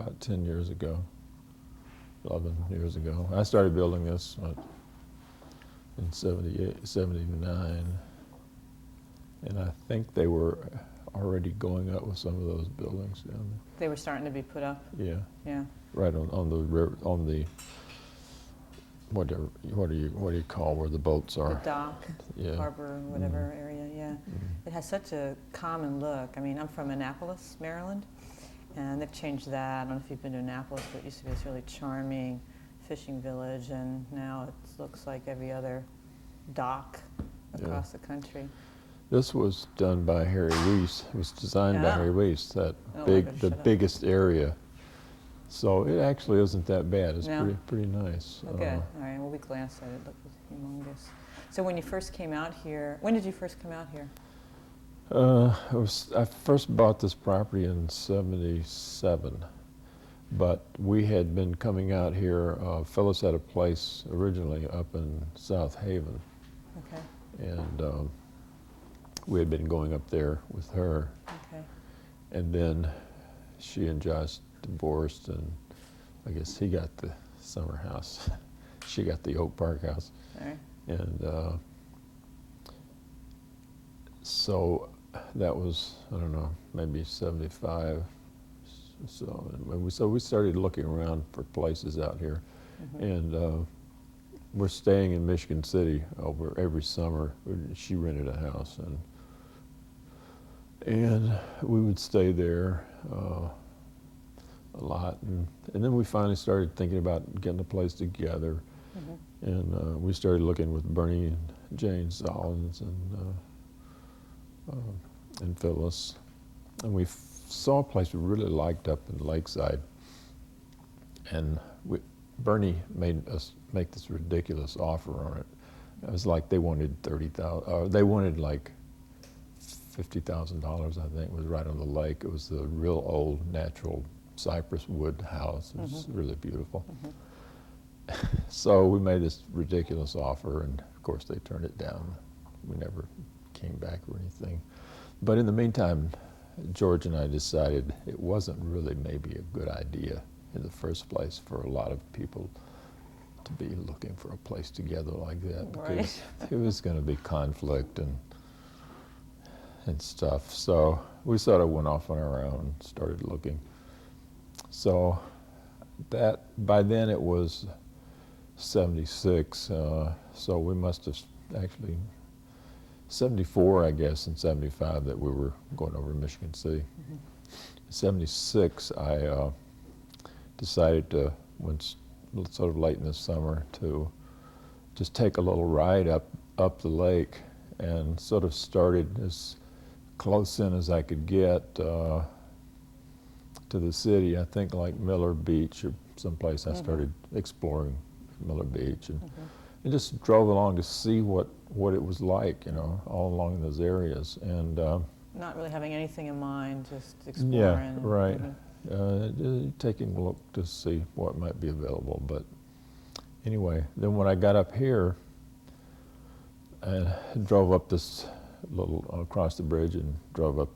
about 10 years ago, 11 years ago. I started building this in 78, 79, and I think they were already going up with some of those buildings down there. They were starting to be put up? Yeah. Yeah. Right on the river, on the, what do you call where the boats are? The dock, Yeah. harbor, whatever area, yeah. It has such a common look. I mean, I'm from Annapolis, Maryland, and they've changed that. I don't know if you've been to Annapolis, but it used to be this really charming fishing village, and now it looks like every other dock across the country. This was done by Harry Weiss. It was designed by Harry Weiss, that the biggest area. So it actually isn't that bad. It's pretty nice. Okay, all right, well, we glanced at it. It looked humongous. So when you first came out here, when did you first come out here? I first bought this property in 77, but we had been coming out here. Phyllis had a place originally up in South Haven. Okay. And we had been going up there with her. Okay. And then she and Josh divorced, and I guess he got the summer house. She got the Oak Park house. All right. And so that was, I don't know, maybe 75. So we started looking around for places out here. And we're staying in Michigan City over every summer. She rented a house, and we would stay there a lot. And then we finally started thinking about getting a place together. And we started looking with Bernie and Jane Zollins and Phyllis. And we saw a place we really liked up in Lakeside. And Bernie made us make this ridiculous offer on it. It was like they wanted $30,000. They wanted like $50,000. I think it was right on the lake. It was a real old natural cypress wood house. It was really beautiful. So we made this ridiculous offer, and of course they turned it down. We never came back or anything. But in the meantime, George and I decided it wasn't really maybe a good idea in the first place for a lot of people to be looking for a place together like that, because it was going to be conflict and stuff. So we sort of went off on our own, started looking. So that, by then it was 76, so we must have actually, 74 I guess, and 75 that we were going over to Michigan City. 76 I decided to, sort of late in the summer, to just take a little ride up the lake, and sort of started as close in as I could get to the city. I think like Miller Beach or someplace. I started exploring Miller Beach, and just drove along to see what it was like, you know, all along those areas. And not really having anything in mind, just exploring. Yeah, right. Taking a look to see what might be available. But anyway, then when I got up here and drove up this little, across the bridge and drove up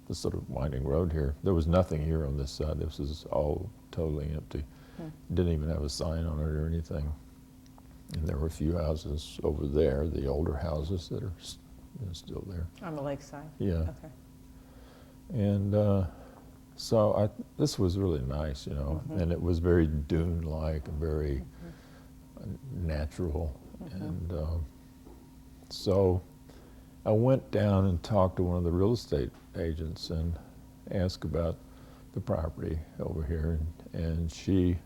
this sort of winding road here, there was nothing here on this side. This is all totally empty. Didn't even have a sign on it or anything. And there were a few houses over there, the older houses that are still there. On the lakeside? Yeah. Okay. And so this was really nice, you know, and it was very dune-like and very natural. And so I went down and talked to one of the real estate agents and asked about the property over here, and she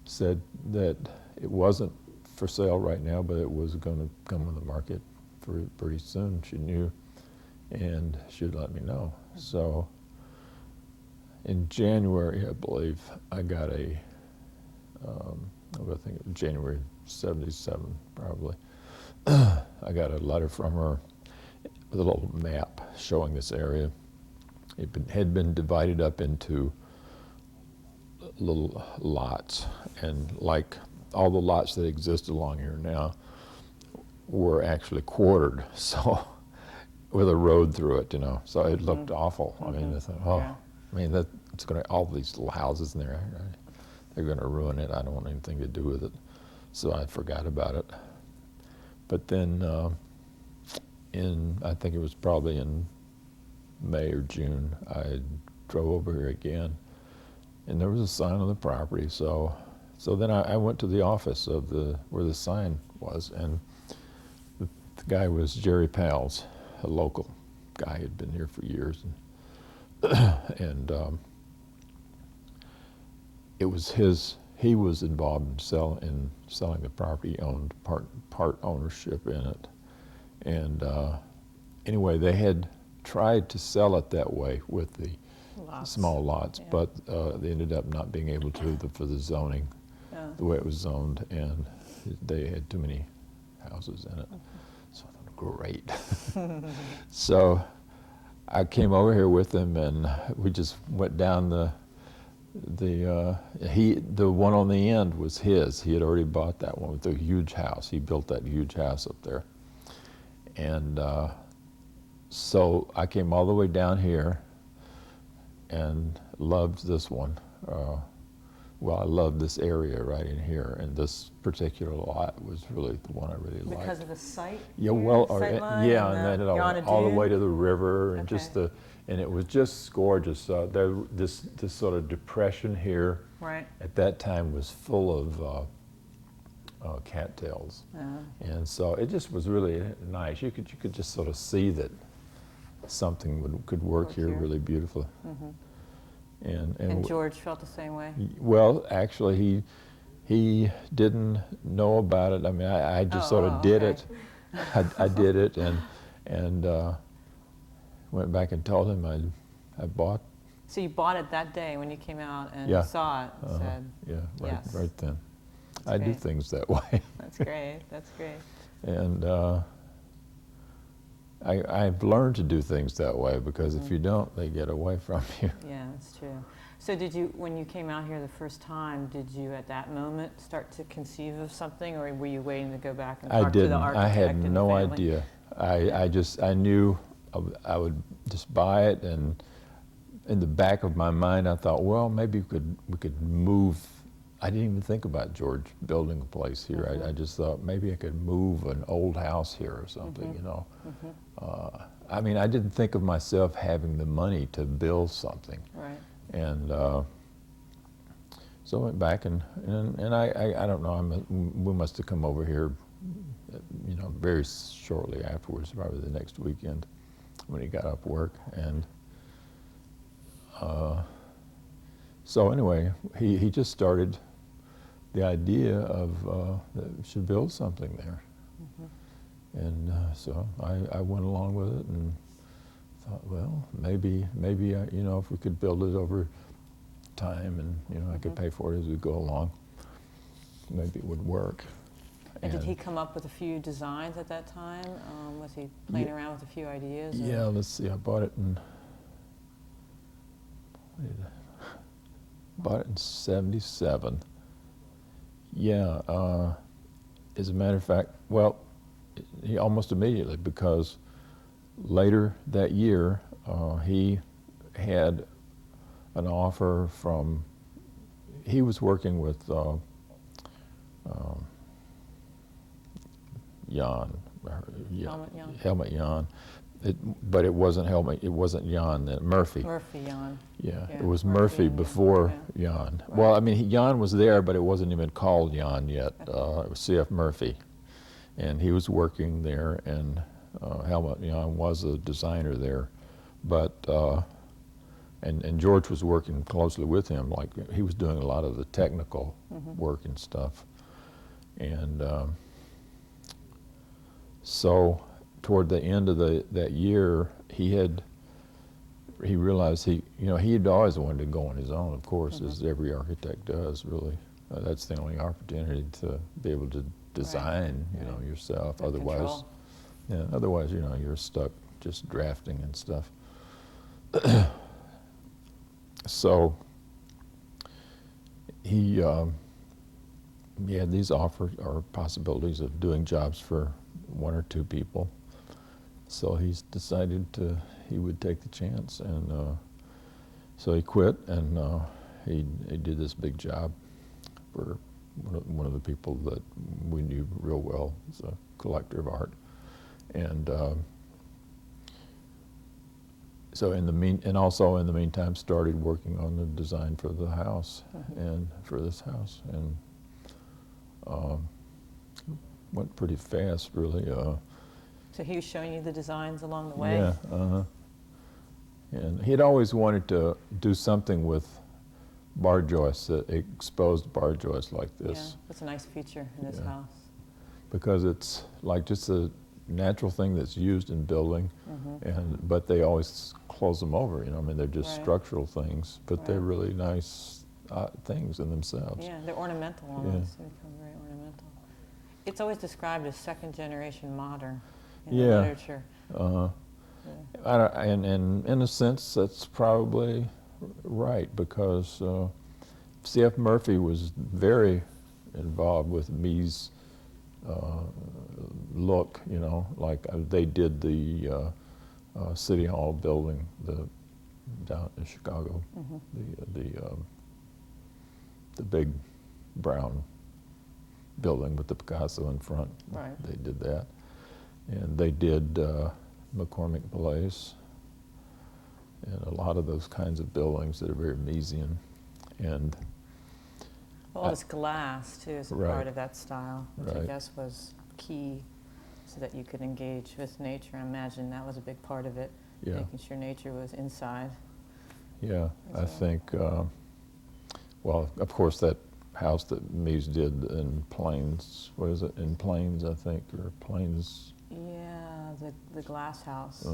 said that it wasn't for sale right now, but it was going to come on the market pretty soon, she knew, and she'd let me know. So in January, I believe, I got I think it was January 77, probably. I got a letter from her with a little map showing this area. It had been divided up into little lots, and like all the lots that exist along here now were actually quartered, so with a road through it, you know. So it looked awful. I mean, I thought, oh, I mean, it's going to all these little houses in there. They're going to ruin it. I don't want anything to do with it. So I forgot about it. But then I think it was probably in May or June, I drove over here again, and there was a sign on the property. So then I went to the office of where the sign was, and the guy was Jerry Pals, a local guy who had been here for years, and it was he was involved in selling the property. He owned part ownership in it, and anyway, they had tried to sell it that way with the small lots, but they ended up not being able to for the zoning, the way it was zoned, and they had too many houses in it. So I thought, great. So I came over here with him, and we just went down the one on the end was his. He had already bought that one with a huge house. He built that huge house up there, and so I came all the way down here and loved this one. Well, I loved this area right in here, and this particular lot was really the one I really liked. Because of the site? Yeah, well, yeah, and then all the way to the river, and just and it was just gorgeous. This sort of depression here, right, at that time was full of cattails, and so it just was really nice. You could just sort of see that something could work here really beautifully. And George felt the same way? Well, actually, he didn't know about it. I mean, I just sort of did it. I did it, and went back and told him I bought. So you bought it that day when you came out and saw it and said, yeah, right then. That's I great. do things that way. That's great. That's great. And I've learned to do things that way, because if you don't, they get away from you. Yeah, that's true. So when you came out here the first time, did you at that moment start to conceive of something, or were you waiting to go back and talk to the architect? I had and no the family? idea. I knew I would just buy it, and in the back of my mind I thought, well, maybe we could move. I didn't even think about George building a place here. I just thought maybe I could move an old house here or something, you know. I mean, I didn't think of myself having the money to build something. Right. And so I went back, and I don't know, we must have come over here, you know, very shortly afterwards, probably the next weekend when he got off work. And so anyway, he just started the idea of that we should build something there. And so I went along with it and thought, well, maybe you know, if we could build it over time, and you know, I could pay for it as we go along, maybe it would work. And did he come up with a few designs at that time? Was he playing around with a few ideas? Yeah, let's see. I bought it in 77. Yeah, as a matter of fact, well, he almost immediately, because later that year he had an offer from, he was working with Helmut Jan. But it wasn't Helmut, it wasn't Jan, Murphy. Murphy Jan. Yeah, it was Murphy before Jan. Right. Well, I mean, Jan was there, but it wasn't even called Jan yet. It was C.F. Murphy. And he was working there, and Helmut Jan was a designer there. But, and George was working closely with him, like he was doing a lot of the technical work and stuff. And so toward the end of that year, he realized he had always wanted to go on his own, of course, as every architect does, really. That's the only opportunity to be able to design, you know, yourself. Otherwise, otherwise, you know, you're stuck just drafting and stuff. So he had these offers or possibilities of doing jobs for one or two people. So he's decided he would take the chance, and So he quit, and he did this big job for one of the people that we knew real well as a collector of art. And so also in the meantime started working on the design for the house and for this house, and went pretty fast, really. So he was showing you the designs along the way? Yeah, and he'd always wanted to do something with bar joists, exposed bar joists like this. Yeah, that's a nice feature in this house. Because it's like just a natural thing that's used in building, but they always close them over, you know. I mean, they're just structural things, but they're really nice things in themselves. Yeah, they're ornamental almost. They become very ornamental. It's always described as second generation modern in the literature. And in a sense, that's probably right, because C.F. Murphy was very involved with Mee's look, you know, like they did the City Hall building down in Chicago, the big brown building with the Picasso in front. Right. They did that, and they did McCormick Place, and a lot of those kinds of buildings that are very Miesian, and all this glass too is a part of that style, which I guess was key, so that you could engage with nature. I imagine that was a big part of it, making sure nature was inside. Yeah, I think. Well, of course, that house that Mies did in Plains. What is it? In Plains, I think, or Plains. Yeah, the glass house.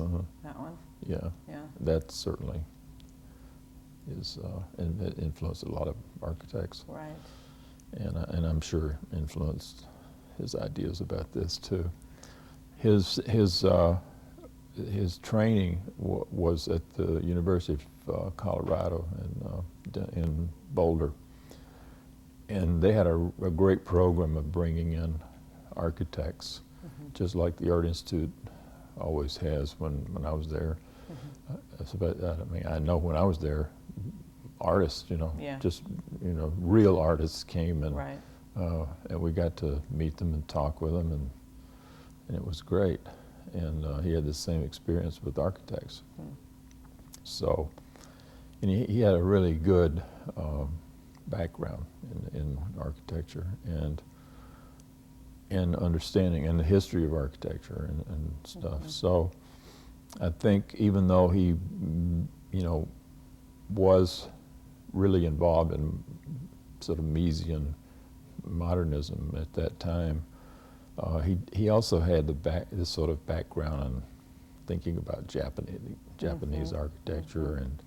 That one. Yeah. Yeah. That certainly is, and it influenced a lot of architects. Right. And I'm sure influenced his ideas about this too. His training was at the University of Colorado in Boulder, and they had a great program of bringing in architects, just like the Art Institute always has. When I was there, that's about that. I mean, I know when I was there, artists, you know, just, you know, real artists came, and and we got to meet them and talk with them, and it was great. And he had the same experience with architects. So, and he had a really good background in architecture and understanding and the history of architecture and stuff. So I think even though he, you know, was really involved in sort of Miesian modernism at that time, he also had this sort of background in thinking about Japanese architecture, and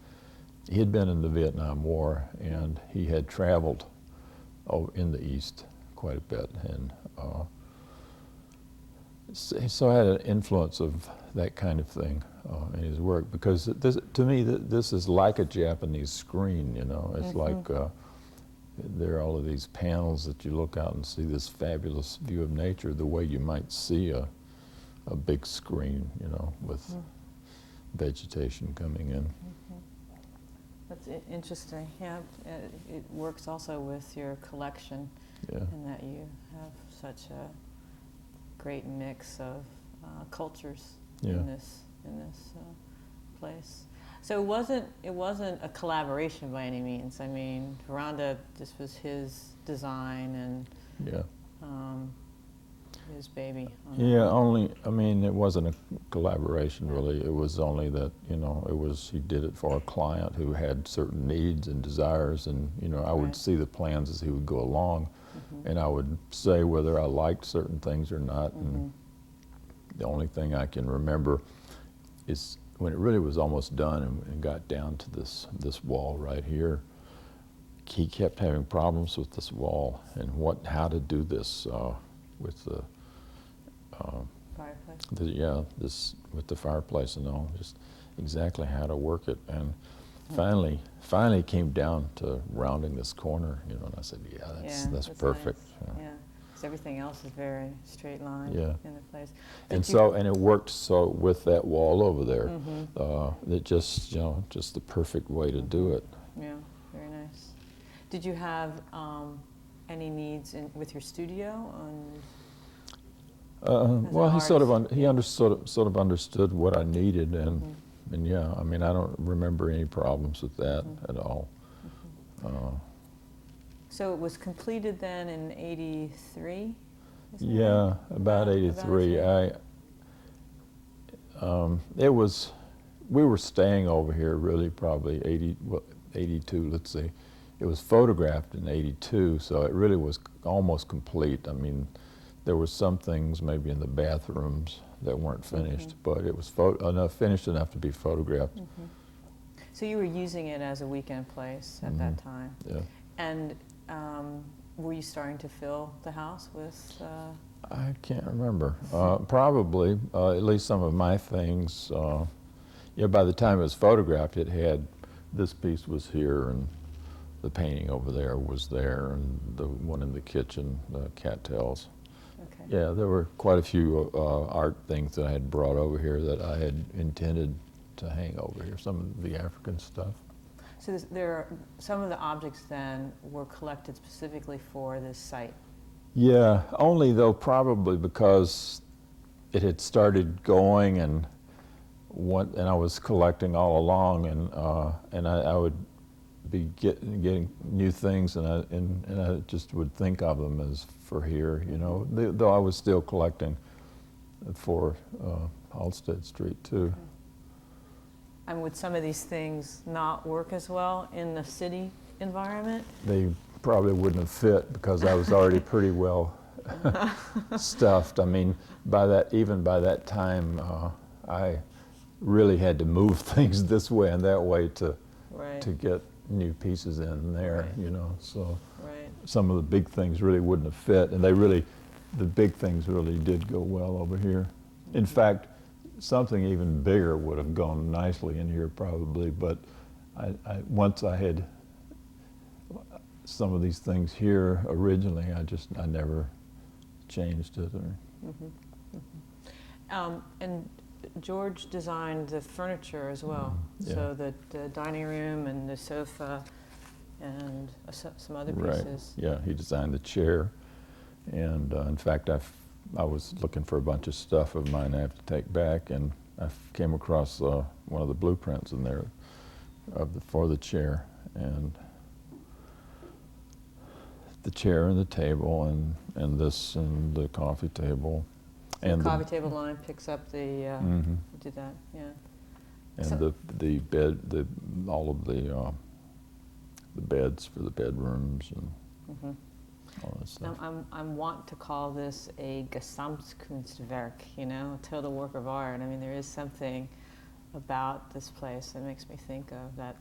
he had been in the Vietnam War, and he had traveled in the East quite a bit, and so had an influence of that kind of thing in his work, because to me this is like a Japanese screen, you know. It's like there are all of these panels that you look out and see this fabulous view of nature the way you might see a big screen, you know, with vegetation coming in. That's interesting. Yeah, it works also with your collection, in that you have such a great mix of cultures in this place. So it wasn't a collaboration by any means. I mean, Veranda, this was his design and his baby. I mean, it wasn't a collaboration really. It was only that, you know, he did it for a client who had certain needs and desires, and, you know, I would see the plans as he would go along, and I would say whether I liked certain things or not. And the only thing I can remember is when it really was almost done and got down to this wall right here, he kept having problems with this wall and how to do this with the fireplace. With the fireplace and all, just exactly how to work it. And finally came down to rounding this corner, you know, and I said, that's perfect. Nice. Yeah. because everything else is very straight line Yeah. in the place. And Did you- so, and it worked so with that wall over there. Mm-hmm. It just, just the perfect way to do it. Yeah, very nice. Did you have any needs with your studio? Well, he sort of Yeah. sort of understood what I needed, and Mm-hmm. and yeah, I mean, I don't remember any problems with that at all. So it was completed then in '83? Yeah, about 83. It was, we were staying over here really probably 82, let's see. It was photographed in 82, so it really was almost complete. I mean, there were some things maybe in the bathrooms that weren't finished, but it was finished enough to be photographed. So you were using it as a weekend place at that time. Yeah. And were you starting to fill the house with? I can't remember. Probably, at least some of my things. Yeah, by the time it was photographed, it had, this piece was here, and the painting over there was there, and the one in the kitchen, the cattails. Okay. Yeah, there were quite a few art things that I had brought over here that I had intended to hang over here, some of the African stuff. So there are, some of the objects then were collected specifically for this site. Yeah, only though probably because it had started going, and I was collecting all along, and I would be getting new things, and I just would think of them as for here, though I was still collecting for Halstead Street too. And would some of these things not work as well in the city environment? They probably wouldn't have fit because I was already pretty well stuffed. I mean, even by that time, I really had to move things this way and that way to get new pieces in there, so some of the big things really wouldn't have fit, and the big things really did go well over here. In fact, something even bigger would have gone nicely in here probably, but once I had some of these things here originally, I never changed it. And George designed the furniture as well, Yeah. so the dining room and the sofa and some other pieces. Right. Yeah, he designed the chair, and in fact, I was looking for a bunch of stuff of mine I have to take back, and I came across one of the blueprints in there for the chair, and the chair and the table and this and the coffee table. So And the coffee table line picks up the, did that, yeah. And So- the bed, all of the beds for the bedrooms and all that stuff. Now, I want to call this a Gesamtkunstwerk, a total work of art. I mean, there is something about this place that makes me think of that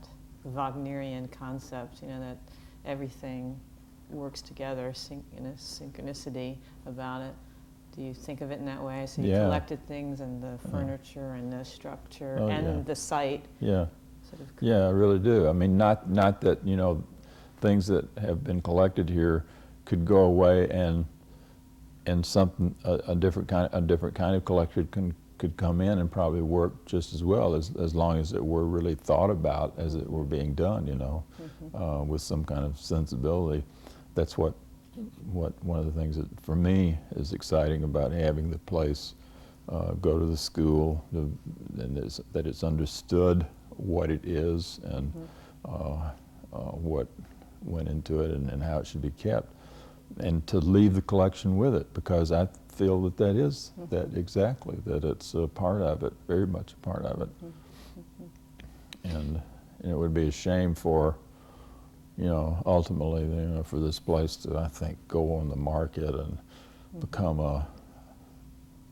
Wagnerian concept, that everything works together, synchronicity about it. Do you think of it in that way? So you Yeah. collected things and the furniture and the structure Oh, and yeah. the site. Yeah. Sort of Yeah, I really do. I mean, not that, things that have been collected here could go away and something, a different kind of collector could come in and probably work just as well, as long as it were really thought about as it were being done, with some kind of sensibility. That's what one of the things that for me is exciting about having the place go to the school, and that it's understood what it is and what went into it and how it should be kept, and to leave the collection with it, because I feel that is that exactly, that it's a part of it, very much a part of it. And it would be a shame for, ultimately, for this place to, I think, go on the market and become a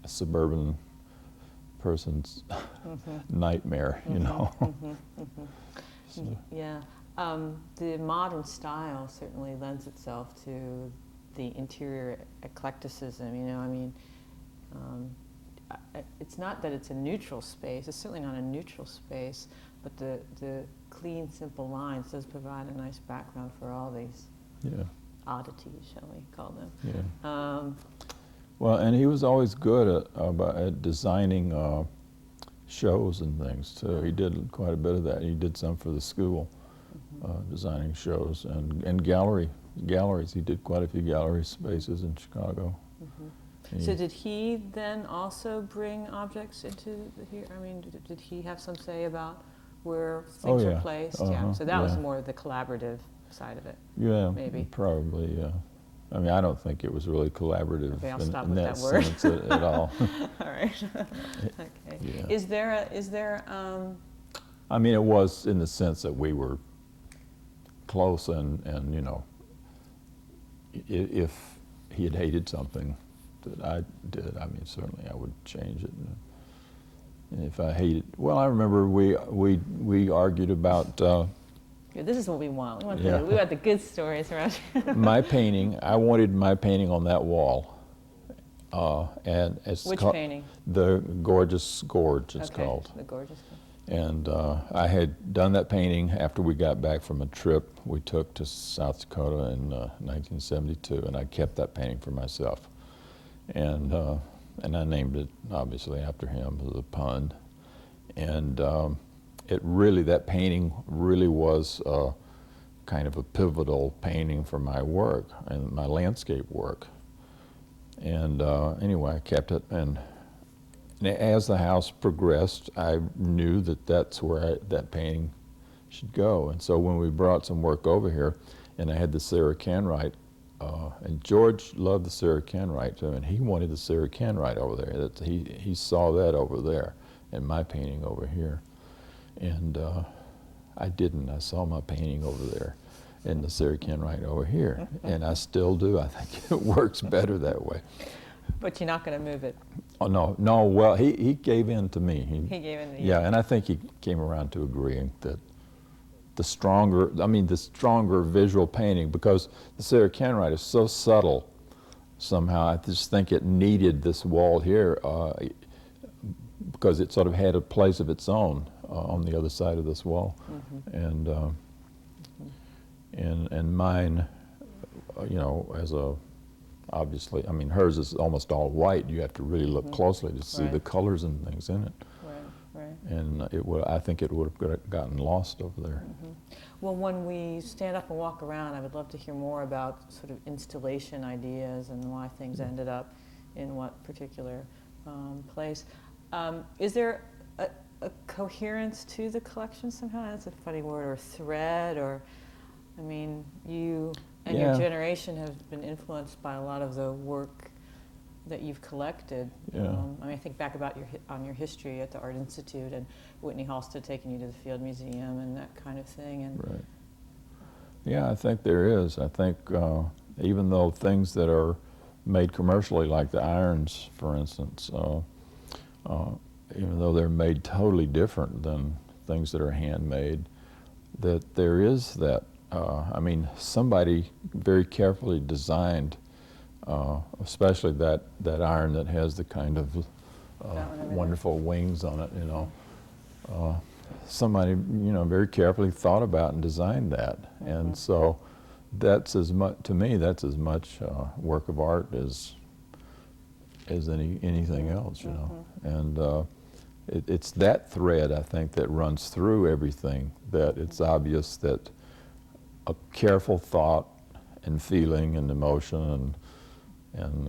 suburban person's nightmare, So. Yeah. The modern style certainly lends itself to the interior eclecticism, it's not that it's a neutral space, it's certainly not a neutral space, but the clean, simple lines does provide a nice background for all these. Yeah. oddities, shall we call them. Yeah. Well, and he was always good at designing shows and things too. He did quite a bit of that. He did some for the school, designing shows and galleries. He did quite a few gallery spaces in Chicago. So did he then also bring objects into here? I mean, did he have some say about where things were placed? Yeah. So that was more the collaborative side of it. Yeah, maybe. Probably. Yeah. I mean, I don't think it was really collaborative Okay, I'll in stop with that that word. sense at all. All right. Okay. Yeah. Is there I mean, it was in the sense that we were close, and you know, if he had hated something that I did, I mean, certainly I would change it. And if I hated, well, I remember we argued about this is what we want. We want, Yeah. we want the good stories around here. my painting. I wanted my painting on that wall, and it's Which called painting? the Gorgeous Gorge. It's Okay, called. the Gorgeous Gorge. And I had done that painting after we got back from a trip we took to South Dakota in 1972, and I kept that painting for myself. And I named it, obviously, after him, as a pun. And that painting really was kind of a pivotal painting for my work and my landscape work. And anyway, I kept it, and as the house progressed, I knew that that's where that painting should go. And so when we brought some work over here, and I had the Sarah Canwright, and George loved the Sarah Canwright too, and he wanted the Sarah Canwright over there. That he saw that over there, and my painting over here. And I didn't. I saw my painting over there, and the Sarah Canwright over here, and I still do. I think it works better that way. But you're not going to move it. Oh, no. Well, he gave in to me. He gave in to you. Yeah, and I think he came around to agreeing that the stronger visual painting, because the Sarah Canwright is so subtle somehow, I just think it needed this wall here because it sort of had a place of its own on the other side of this wall. And mine, you know, as a obviously, I mean, hers is almost all white. You have to really look closely to see the colors and things in it. Right. And I think it would have gotten lost over there. Well, when we stand up and walk around, I would love to hear more about sort of installation ideas and why things ended up in what particular place. Is there a coherence to the collection somehow? That's a funny word, or thread, or, I mean, you and your generation have been influenced by a lot of the work that you've collected. I mean, I think back about your history at the Art Institute and Whitney Halstead taking you to the Field Museum and that kind of thing. And Right. Yeah, I think there is. I think even though things that are made commercially, like the irons, for instance, even though they're made totally different than things that are handmade, that there is that. I mean, somebody very carefully designed, especially that iron that has the kind of wonderful wings on it, you know. Somebody, you know, very carefully thought about and designed that. And so that's as much, to me, that's as much work of art as anything else, you know. And it's that thread, I think, that runs through everything, that it's obvious that a careful thought and feeling and emotion and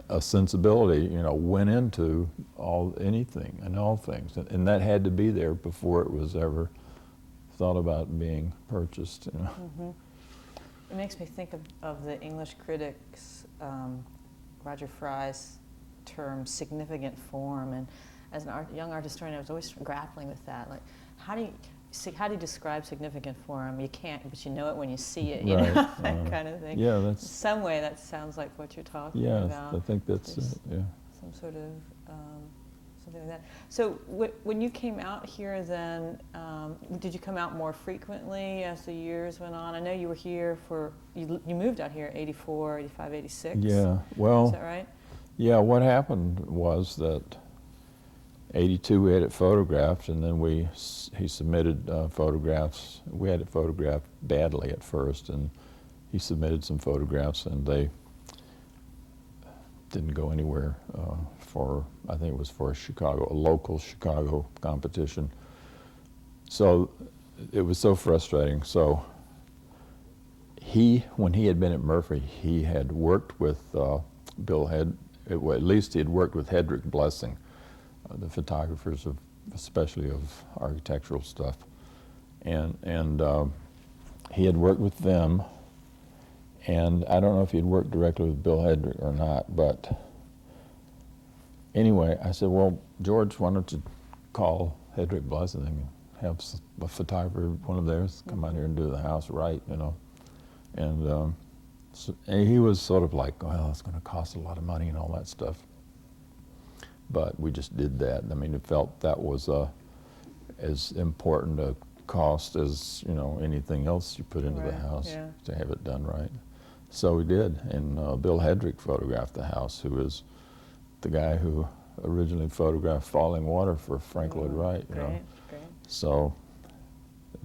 a sensibility, you know, went into anything and all things, and that had to be there before it was ever thought about being purchased. You know. it makes me think of the English critics, Roger Fry's term "significant form," and as a young art historian, I was always grappling with that. Like, how do you describe significant form? You can't, but you know it when you see it, you know, that kind of thing. Yeah, that's... In some way, that sounds like what you're talking about. Yeah, I think that's it, yeah. Some sort of, something like that. So when you came out here then, did you come out more frequently as the years went on? I know you were here you moved out here 84, 85, 86. Yeah, well... Is that right? Yeah, what happened was that 82 we had it photographed, and then he submitted photographs. We had it photographed badly at first, and he submitted some photographs, and they didn't go anywhere for, I think it was for a local Chicago competition. So it was so frustrating. So when he had been at Murphy, he had worked with well, at least he had worked with Hedrick Blessing, the photographers especially of architectural stuff. And he had worked with them, and I don't know if he'd worked directly with Bill Hedrick or not, but anyway, I said, well, George, why don't you call Hedrick Blessing and have a photographer, one of theirs, come out here and do the house right, you know. And and he was sort of like, well, it's going to cost a lot of money and all that stuff. But we just did that. I mean, it felt that was as important a cost as, you know, anything else you put into the house to have it done right. So we did, and Bill Hedrick photographed the house, who is the guy who originally photographed Falling Water for Frank Lloyd Wright, you know. Great. So,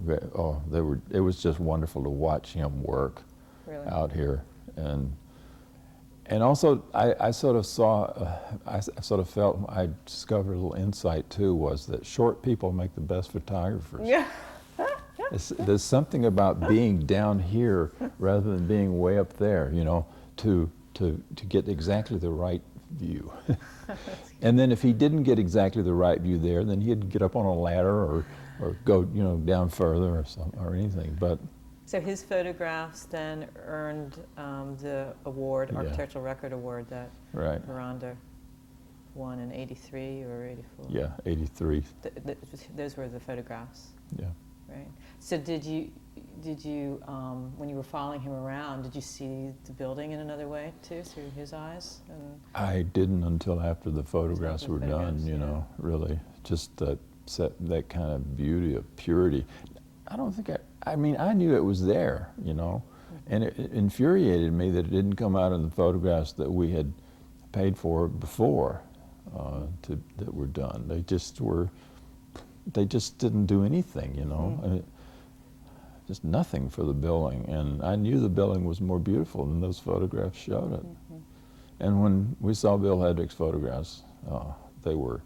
it was just wonderful to watch him work out here, and also I sort of saw, I sort of felt, I discovered a little insight too, was that short people make the best photographers. Yeah. There's something about being down here rather than being way up there, you know, to get exactly the right view. And then if he didn't get exactly the right view there, then he'd get up on a ladder or go, you know, down further or something or anything. But so his photographs then earned the award, Architectural Record Award, that Veranda won in '83 or '84. Yeah, '83. Those were the photographs. Yeah. Right. So did you when you were following him around, did you see the building in another way too, through his eyes? And I didn't until after the photographs were done. You know, really, just that kind of beauty of purity. I don't think I mean, I knew it was there, you know, and it infuriated me that it didn't come out in the photographs that we had paid for before that were done. They just didn't do anything, you know. I mean, just nothing for the building, and I knew the building was more beautiful than those photographs showed it. And when we saw Bill Hedrick's photographs, they were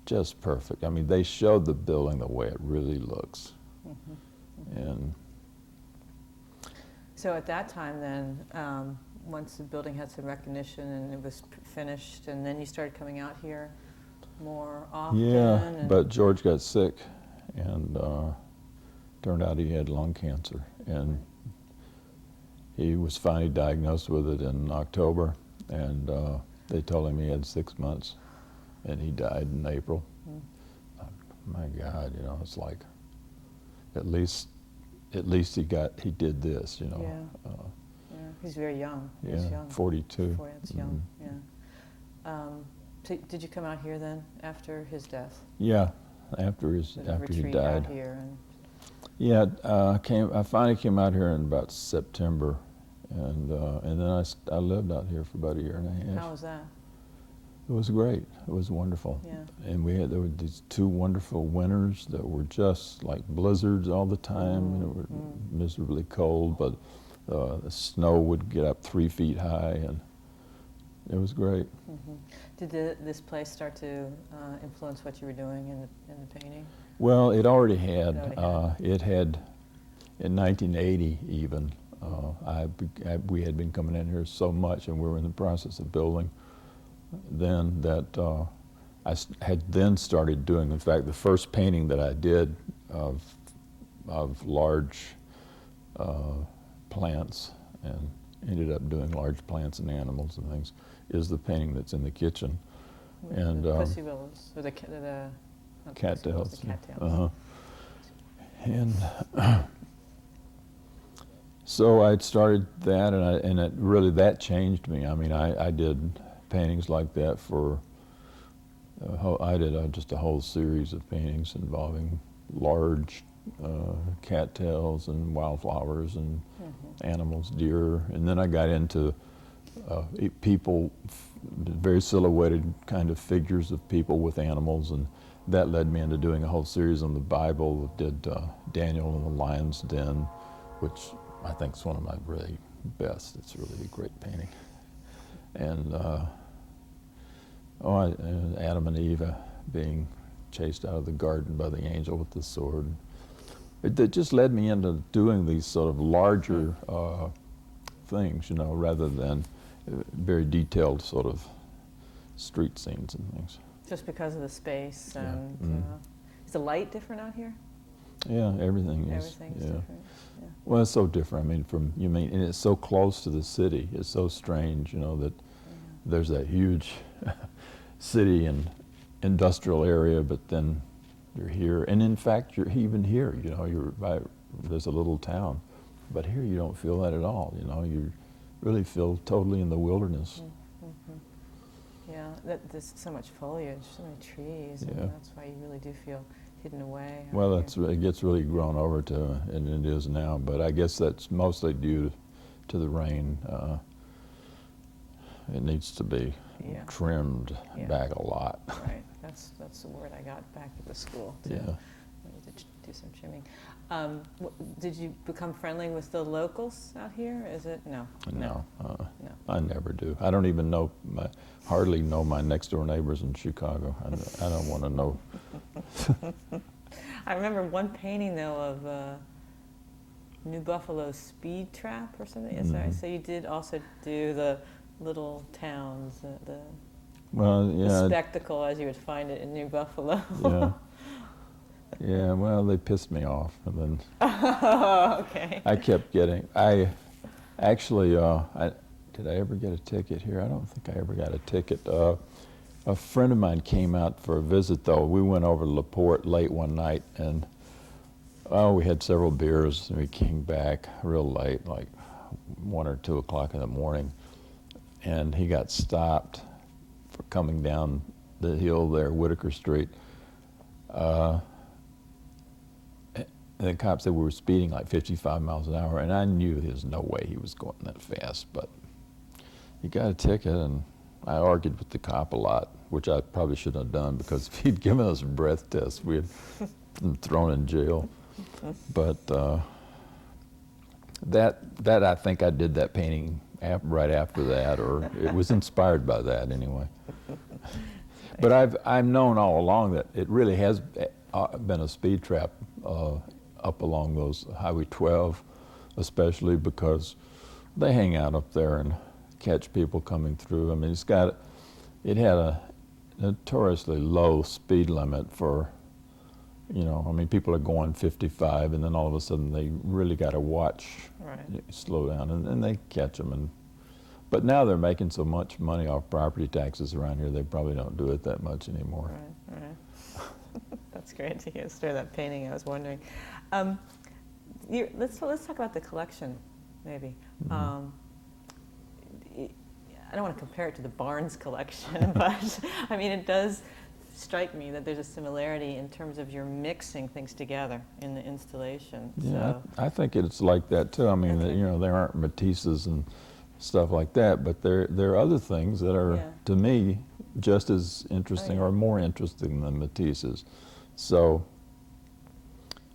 just perfect. I mean, they showed the building the way it really looks. And so at that time then, once the building had some recognition and it was finished, and then you started coming out here more often? Yeah, but George got sick, and turned out he had lung cancer, and he was finally diagnosed with it in October, and they told him he had 6 months, and he died in April. My God, you know, it's like, at least he did this, you know. Yeah. He's very young. Yeah, He's young. 42. That's young. Yeah. So did you come out here then after his death? Yeah, after he died. Out here and yeah, I finally came out here in about September, and then I lived out here for about a year and a half. How was that? It was great. It was wonderful. Yeah. And there were these 2 wonderful winters that were just like blizzards all the time, and it were miserably cold, but the snow would get up 3 feet high, and it was great. Did this place start to influence what you were doing in the painting? Well, it already had. It had, in 1980 even, we had been coming in here so much, and we were in the process of building then, that I had then started doing, in fact, the first painting that I did of large plants, and ended up doing large plants and animals and things, is the painting that's in the kitchen. And the pussy willows, or the cattails. Cattails. And so I'd started that, and it really, that changed me. I mean, I did paintings like that for, I did just a whole series of paintings involving large cattails and wildflowers and animals, deer, and then I got into people, very silhouetted kind of figures of people with animals, and that led me into doing a whole series on the Bible. Did Daniel in the Lion's Den, which I think it's one of my really best. It's really a great painting. And Adam and Eve being chased out of the garden by the angel with the sword. It just led me into doing these sort of larger things, you know, rather than very detailed sort of street scenes and things. Just because of the space. Yeah. And is the light different out here? Yeah, everything is. Everything's yeah. different. Yeah. Well, it's so different. I mean, and it's so close to the city. It's so strange, you know, that there's that huge city and industrial area, but then you're here. And in fact, you're even here, you know, there's a little town. But here you don't feel that at all, you know. You really feel totally in the wilderness. Mm-hmm. Yeah, there's so much foliage, so many trees, Yeah. and that's why you really do feel hidden away. Well, it gets really grown over to, and it is now, but I guess that's mostly due to the rain. It needs to be trimmed back a lot. Right, that's the word I got back at the school, too. Yeah. We need to do some trimming. Did you become friendly with the locals out here? Is it? No. No. No. I never do. I don't even hardly know my next door neighbors in Chicago. I don't want to know. I remember one painting, though, of New Buffalo Speed Trap or something. Yes, Mm-hmm. so you did also do the little towns, the Well, spectacle as you would find it in New Buffalo. yeah. Yeah, well, they pissed me off, and then Okay. I kept getting. I actually, did I ever get a ticket here? I don't think I ever got a ticket. A friend of mine came out for a visit, though. We went over to LaPorte late one night, and we had several beers, and we came back real late, like 1 or 2 o'clock in the morning, and he got stopped for coming down the hill there, Whitaker Street. And the cops said we were speeding like 55 miles an hour, and I knew there's no way he was going that fast, but he got a ticket, and I argued with the cop a lot, which I probably shouldn't have done, because if he'd given us a breath test, we'd been thrown in jail. But that I think I did that painting right after that, or it was inspired by that anyway. But I've known all along that it really has been a speed trap up along those Highway 12, especially because they hang out up there and catch people coming through. I mean, it had a notoriously low speed limit for, you know, I mean, people are going 55, and then all of a sudden they really got to watch, slow down, and they catch them. But now they're making so much money off property taxes around here, they probably don't do it that much anymore. Right. That's great to hear. Stare that painting. I was wondering. Let's talk about the collection, maybe. Mm-hmm. I don't want to compare it to the Barnes collection, but I mean, it does strike me that there's a similarity in terms of you're mixing things together in the installation. Yeah, so. I think it's like that too. I mean, you know, there aren't Matisses and stuff like that, but there are other things that are, to me, just as interesting or more interesting than Matisses. So,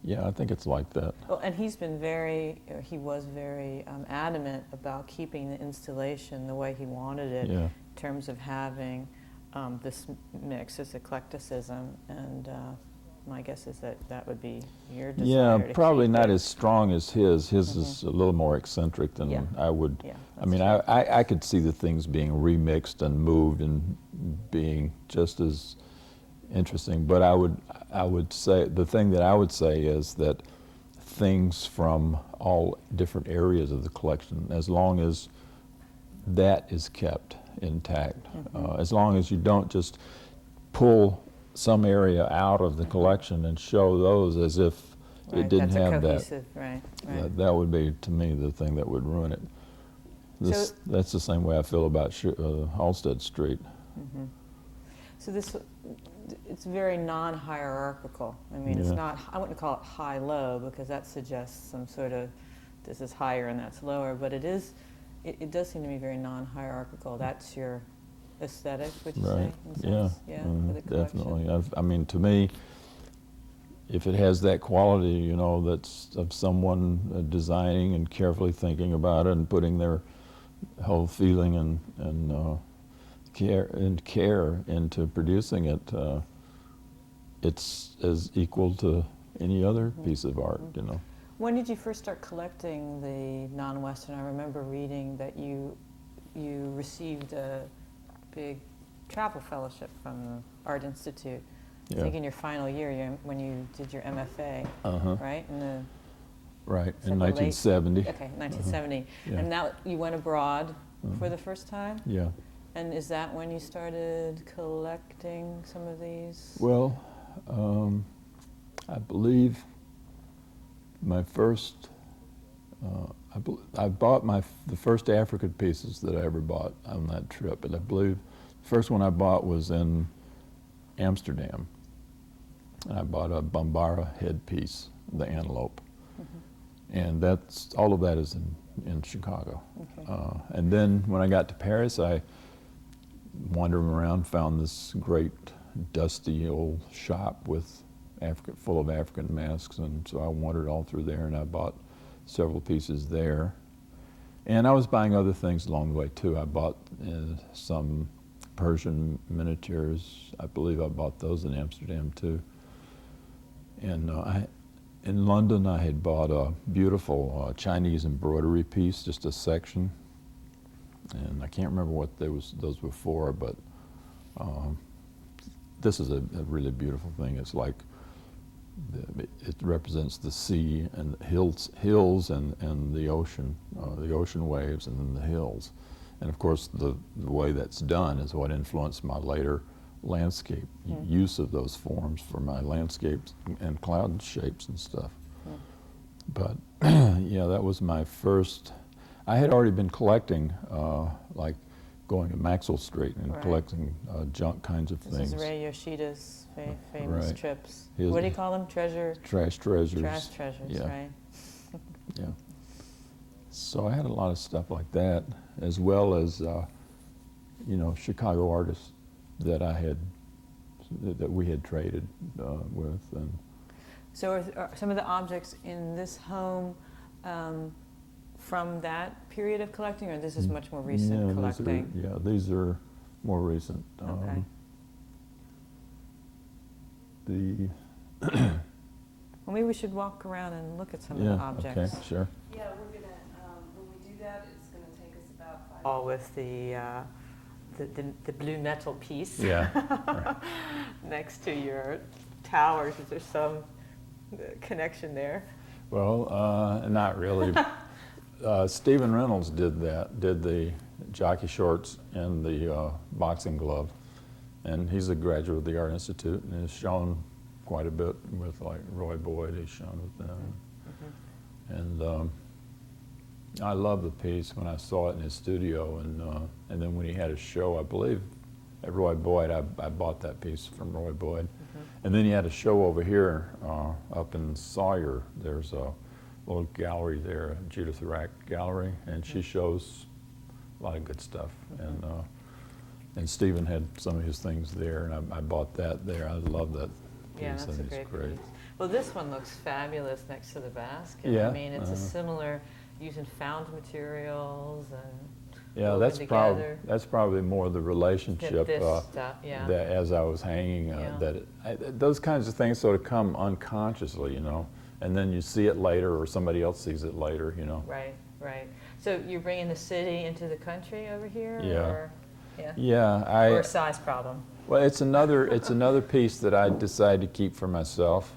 yeah, I think it's like that. Well, and he was very adamant about keeping the installation the way he wanted it, in terms of having this mix, this eclecticism, and my guess is that would be your desire. Yeah, probably not as strong as his. His is a little more eccentric than I would. Yeah, I mean, I could see the things being remixed and moved and being just as interesting, but I would say, the thing that I would say is that things from all different areas of the collection, as long as that is kept intact, as long as you don't just pull some area out of the collection and show those as if it didn't have that. Right. That would be, to me, the thing that would ruin it. That's the same way I feel about Halstead Street. Mm-hmm. So it's very non-hierarchical. I mean, it's not, I wouldn't call it high-low, because that suggests some sort of, this is higher and that's lower, but it does seem to be very non-hierarchical. That's your aesthetic, would you say? Yeah, for the collection? definitely. I mean, to me, if it has that quality, you know, that's of someone designing and carefully thinking about it and putting their whole feeling and care into producing it, it's as equal to any other piece of art, you know. When did you first start collecting the non-Western? I remember reading that you received a big travel fellowship from the Art Institute. I think in your final year, when you did your MFA, right? Right, in 1970. Okay, 1970. Yeah. And now you went abroad for the first time? Yeah. And is that when you started collecting some of these? Well, I believe my first, I bought the first African pieces that I ever bought on that trip, and I believe the first one I bought was in Amsterdam. And I bought a Bambara headpiece, the antelope. And all of that is in Chicago. Okay. And then when I got to Paris, I wandered around, found this great dusty old shop full of African masks, and so I wandered all through there and I bought several pieces there. And I was buying other things along the way too. I bought some Persian miniatures. I believe I bought those in Amsterdam too. And in London, I had bought a beautiful Chinese embroidery piece, just a section. And I can't remember what those were for, but this is a really beautiful thing. It's like, it represents the sea and hills and the ocean waves and then the hills. And of course, the way that's done is what influenced my later landscape use of those forms for my landscapes and cloud shapes and stuff. But yeah, that was my first. I had already been collecting, like going to Maxwell Street and collecting junk kinds of things. This is Ray Yoshida's famous trips. What do you call them? Trash treasures. Trash treasures, right? Yeah. So I had a lot of stuff like that, as well as, you know, Chicago artists that we had traded with. And so are some of the objects in this home from that period of collecting, or this is much more recent collecting? These are more recent. Okay. Well, maybe we should walk around and look at some of the objects. Okay, sure. Yeah, we're gonna, when we do that, it's gonna take us about 5 minutes. All with the blue metal piece Yeah. next to your towers. Is there some connection there? Well, not really. Stephen Reynolds did the jockey shorts and the boxing glove. And he's a graduate of the Art Institute and has shown quite a bit with, like, Roy Boyd, he's shown with them. And I loved the piece when I saw it in his studio, and then when he had a show, I believe, at Roy Boyd, I bought that piece from Roy Boyd. And then he had a show over here up in Sawyer. There's a little gallery there, Judith Rack Gallery, and she shows a lot of good stuff. And Stephen had some of his things there, and I bought that there. I love that piece. Yeah, that's a great piece. Well, this one looks fabulous next to the basket. Yeah, I mean, it's a similar, using found materials and yeah, that's probably more the relationship stuff, that as I was hanging, those kinds of things sort of come unconsciously, you know, and then you see it later or somebody else sees it later, you know. Right, right. So you're bringing the city into the country over here? Yeah. Or, or a size problem? Well, it's another piece that I decided to keep for myself,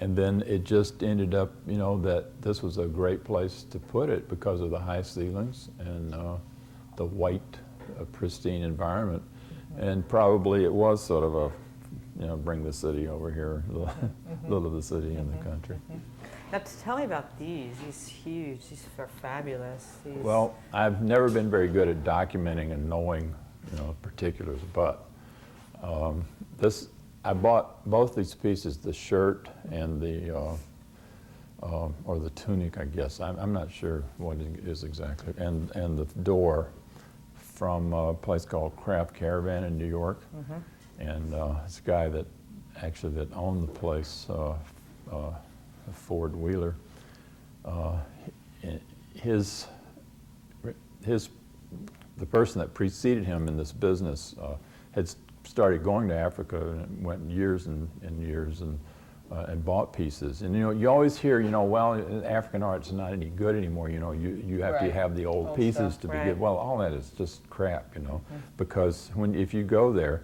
and then it just ended up, you know, that this was a great place to put it because of the high ceilings and the white, pristine environment, and probably it was sort of a, you know, bring the city over here, a little of the city in the country. Now, tell me about these huge, these are fabulous. Well, I've never been very good at documenting and knowing, you know, particulars, but I bought both these pieces, the shirt and the, or the tunic, I guess. I'm not sure what it is exactly, and the door from a place called Craft Caravan in New York. And it's a guy that actually that owned the place, Ford Wheeler, his the person that preceded him in this business had started going to Africa and went years and years and bought pieces. And you always hear, well, African art's not any good anymore. You have to Right. have the old Old pieces stuff, to be right. good. Well, all that is just crap, because if you go there,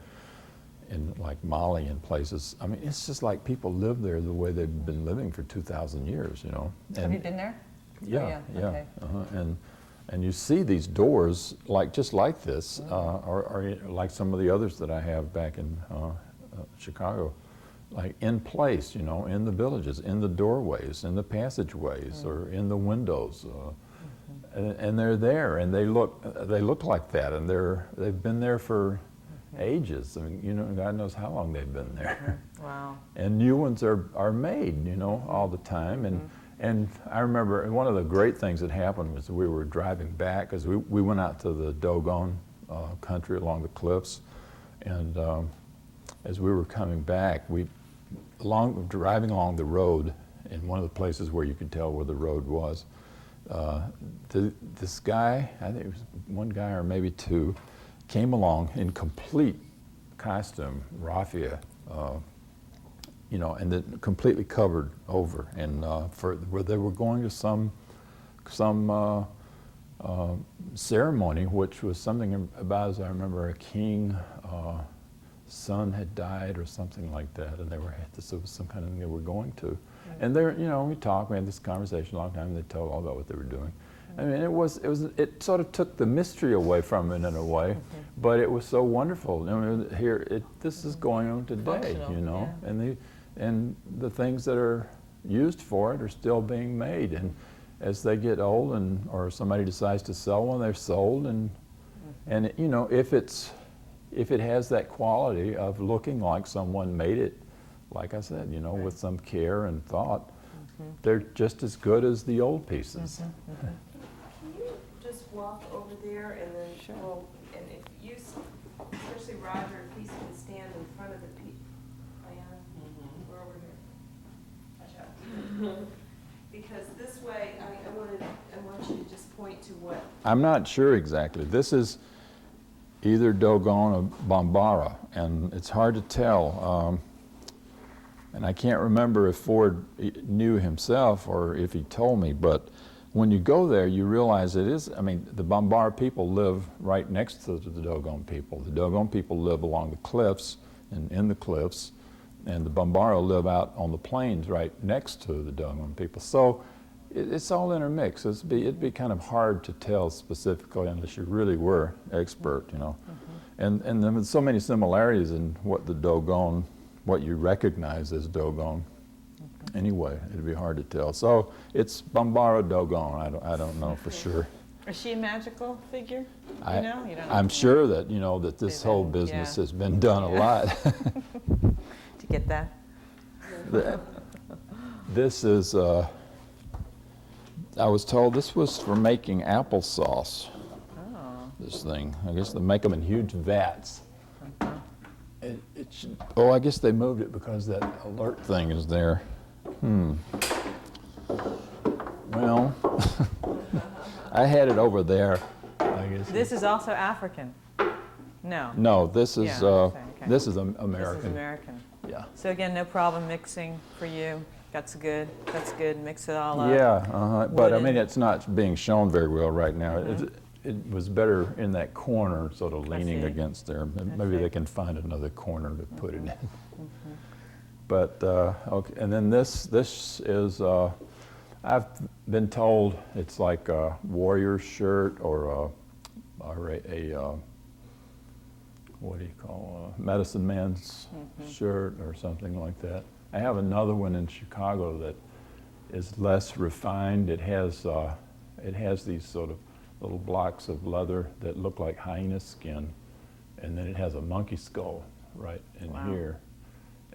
in like Mali and places, I mean, it's just like people live there the way they've been living for 2,000 years, Have you been there? Yeah, Oh, yeah, okay. And you see these doors just like this, or like some of the others that I have back in Chicago, like in place, in the villages, in the doorways, in the passageways, or in the windows, and they're there, and they look like that, and they've been there for ages. I mean, God knows how long they've been there. Wow. And new ones are made, all the time. And I remember one of the great things that happened was we were driving back, because we went out to the Dogon country along the cliffs, and as we were coming back, driving along the road, in one of the places where you could tell where the road was, this guy, I think it was one guy or maybe two, came along in complete costume, raffia, and then completely covered over, and where they were going to some ceremony, which was something about, as I remember, a king son had died or something like that, and this was some kind of thing they were going to. And there, we talked, we had this conversation a long time, and they told all about what they were doing. I mean, it sort of took the mystery away from it in a way, but it was so wonderful. I mean, this is going on today, Functional, yeah. and the things that are used for it are still being made. And as they get old, or somebody decides to sell one, they're sold. And if it has that quality of looking like someone made it, like I said, Right. with some care and thought, they're just as good as the old pieces. Can you just walk over there and then, Sure. and if you, especially Roger, if he can stand in front of the Diana, we're over here. Watch out. Because this way, I want you to just point to what. I'm not sure exactly. This is either Dogon or Bambara, and it's hard to tell. And I can't remember if Ford knew himself or if he told me, but when you go there, you realize the Bambara people live right next to the Dogon people. The Dogon people live along the cliffs and in the cliffs, and the Bambara live out on the plains right next to the Dogon people. So it's all intermixed. It'd be kind of hard to tell specifically unless you really were expert, And then with so many similarities in what you recognize as Dogon. Anyway, it'd be hard to tell. So it's Bambara Dogon. I don't know for sure. Is she a magical figure? You don't know? I'm sure that that this whole business has been done a lot. To get that? This is. I was told this was for making applesauce. Oh. This thing. I guess they make them in huge vats. I guess they moved it because that alert thing is there. Well, I had it over there, I guess. This is also African? No. No, this is Yeah, okay. this is American. This is American. Yeah. So again, no problem mixing for you. That's good. Mix it all up. Yeah, but I mean, Wooden. it's not being shown very well right now. It was better in that corner, sort of leaning see. against there. Maybe see. they can find another corner to put it in. But okay, and then this is I've been told it's like a warrior shirt or a what do you call medicine man's shirt or something like that. I have another one in Chicago that is less refined. It has these sort of little blocks of leather that look like hyena skin, and then it has a monkey skull right in Wow. here.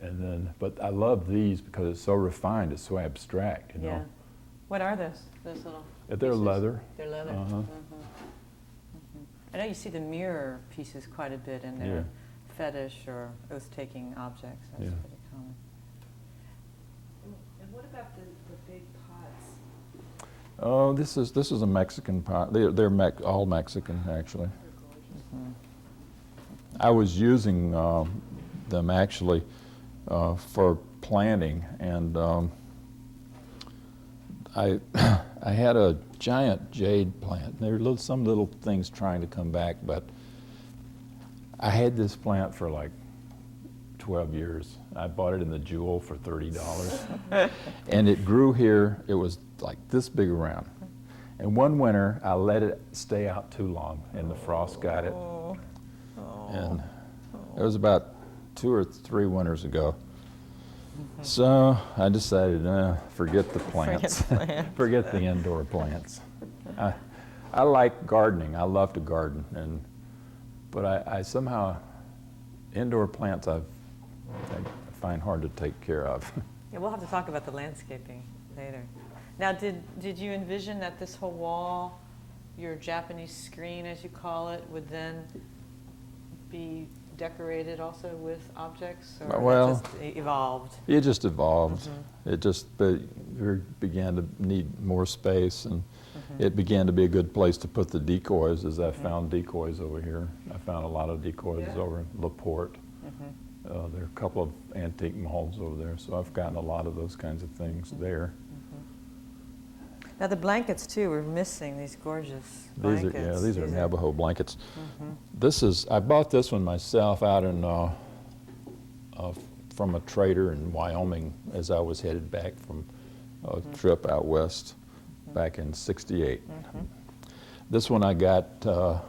And then, but I love these because it's so refined, it's so abstract, Yeah. What are those? Those little They're pieces? leather. They're leather. Uh-huh. I know you see the mirror pieces quite a bit in their Yeah. fetish or oath-taking objects. That's Yeah. pretty about the big pots? Oh, this is a Mexican pot. They're all Mexican, actually. They're gorgeous. I was using them actually for planting, and I I had a giant jade plant. There were some little things trying to come back, but I had this plant for like 12 years. I bought it in the Jewel for $30, and it grew here. It was like this big around. And one winter, I let it stay out too long, and the frost got it. Oh. And it was about 2 or 3 winters ago. So I decided, forget the plants. Forget the indoor plants. I like gardening. I love to garden, but I somehow, indoor plants I find hard to take care of. Yeah, we'll have to talk about the landscaping later. Now, did you envision that this whole wall, your Japanese screen, as you call it, would then be decorated also with objects, or Well, that just evolved? It just evolved. It just we began to need more space, and it began to be a good place to put the decoys, as I found decoys over here. I found a lot of decoys over in LaPorte. There are a couple of antique malls over there, so I've gotten a lot of those kinds of things there. Now the blankets too, we're missing these gorgeous blankets. These are Navajo blankets. I bought this one myself out in from a trader in Wyoming as I was headed back from a trip out west back in '68. This one I got, I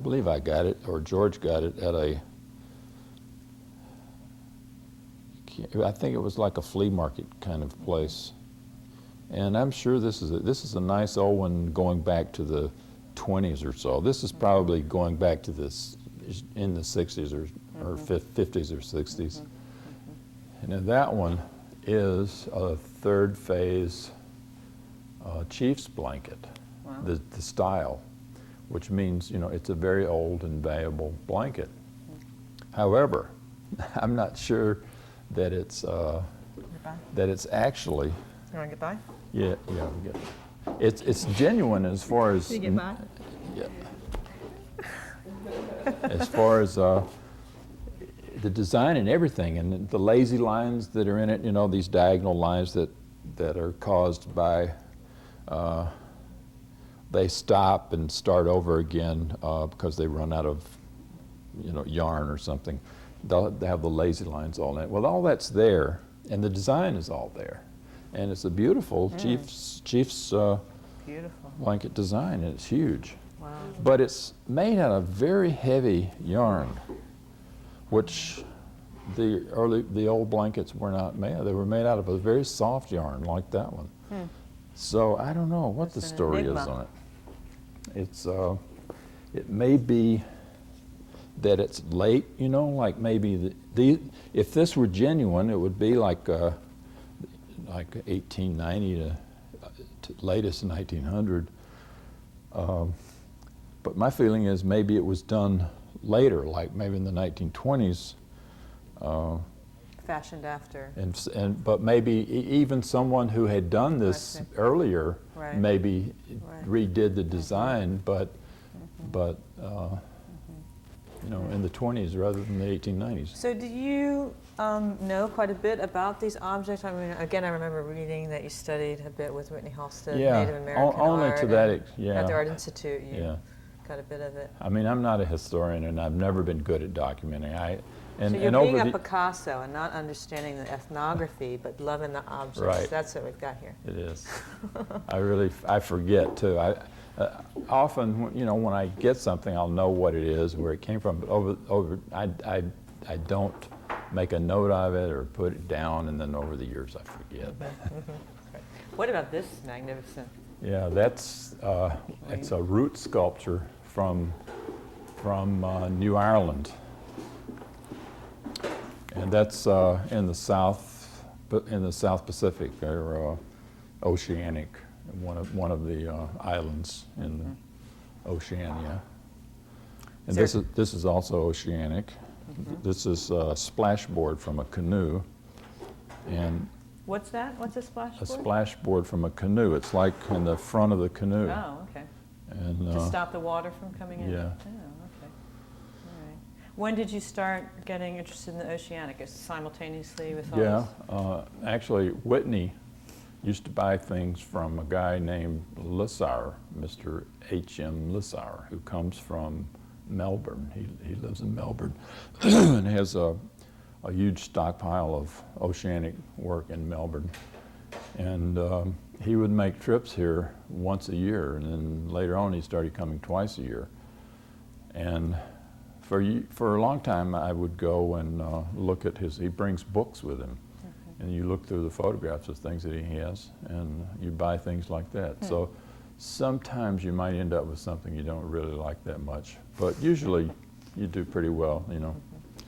believe I got it, or George got it at I think it was like a flea market kind of place. And I'm sure this is a nice old one going back to the 20s or so. This is probably going back to this in the 60s or 50s or 60s. And then that one is a third phase chief's blanket, Wow. the style, which means, it's a very old and valuable blanket. However, I'm not sure that it's actually. You want to get by? Yeah, we get it. It's genuine as far as. Can you get by? Yeah. As far as the design and everything, and the lazy lines that are in it, these diagonal lines that are caused by they stop and start over again because they run out of yarn or something. They have the lazy lines all in it. Well, all that's there, and the design is all there. And it's a beautiful Chief's Beautiful. blanket design, and it's huge. Wow. But it's made out of very heavy yarn, which the old blankets were not made. They were made out of a very soft yarn like that one. So I don't know what the It's an story is enigma. on it. It's it may be that it's late, like maybe if this were genuine, it would be like 1890 to latest 1900. But my feeling is maybe it was done later, like maybe in the 1920s. Fashioned after. But maybe even someone who had done this earlier Right. maybe Right. redid the design, but in the 20s rather than the 1890s. So do you know quite a bit about these objects? I mean, again, I remember reading that you studied a bit with Whitney Halstead, Native American only art. to that, and yeah. At the Art Institute, you Yeah. got a bit of it. I mean, I'm not a historian, and I've never been good at documenting. So you're being a Picasso and not understanding the ethnography, but loving the objects. Right. That's what we've got here. It is. I forget too. Often, when I get something, I'll know what it is, where it came from. But I don't make a note of it or put it down, and then over the years I forget. What about this magnificent? Yeah, it's a root sculpture from New Ireland, and that's in the South Pacific or Oceanic, one of the islands in the Oceania. And this is also Oceanic. This is a splashboard from a canoe, and What's that? What's a A splashboard? splashboard from a canoe. It's like in the front of the canoe. Oh, okay. And To stop the water from coming in? yeah. Oh, okay. All right. When did you start getting interested in the oceanic? Is it simultaneously with all this? Actually, Whitney used to buy things from a guy named Lissauer, Mr. H.M. Lissauer, who comes from Melbourne. He lives in Melbourne and has a huge stockpile of oceanic work in Melbourne. And he would make trips here once a year, and then later on he started coming twice a year. And for a long time I would go and look at he brings books with him. And you look through the photographs of things that he has, and you buy things like that. So sometimes you might end up with something you don't really like that much, but usually you do pretty well, you know.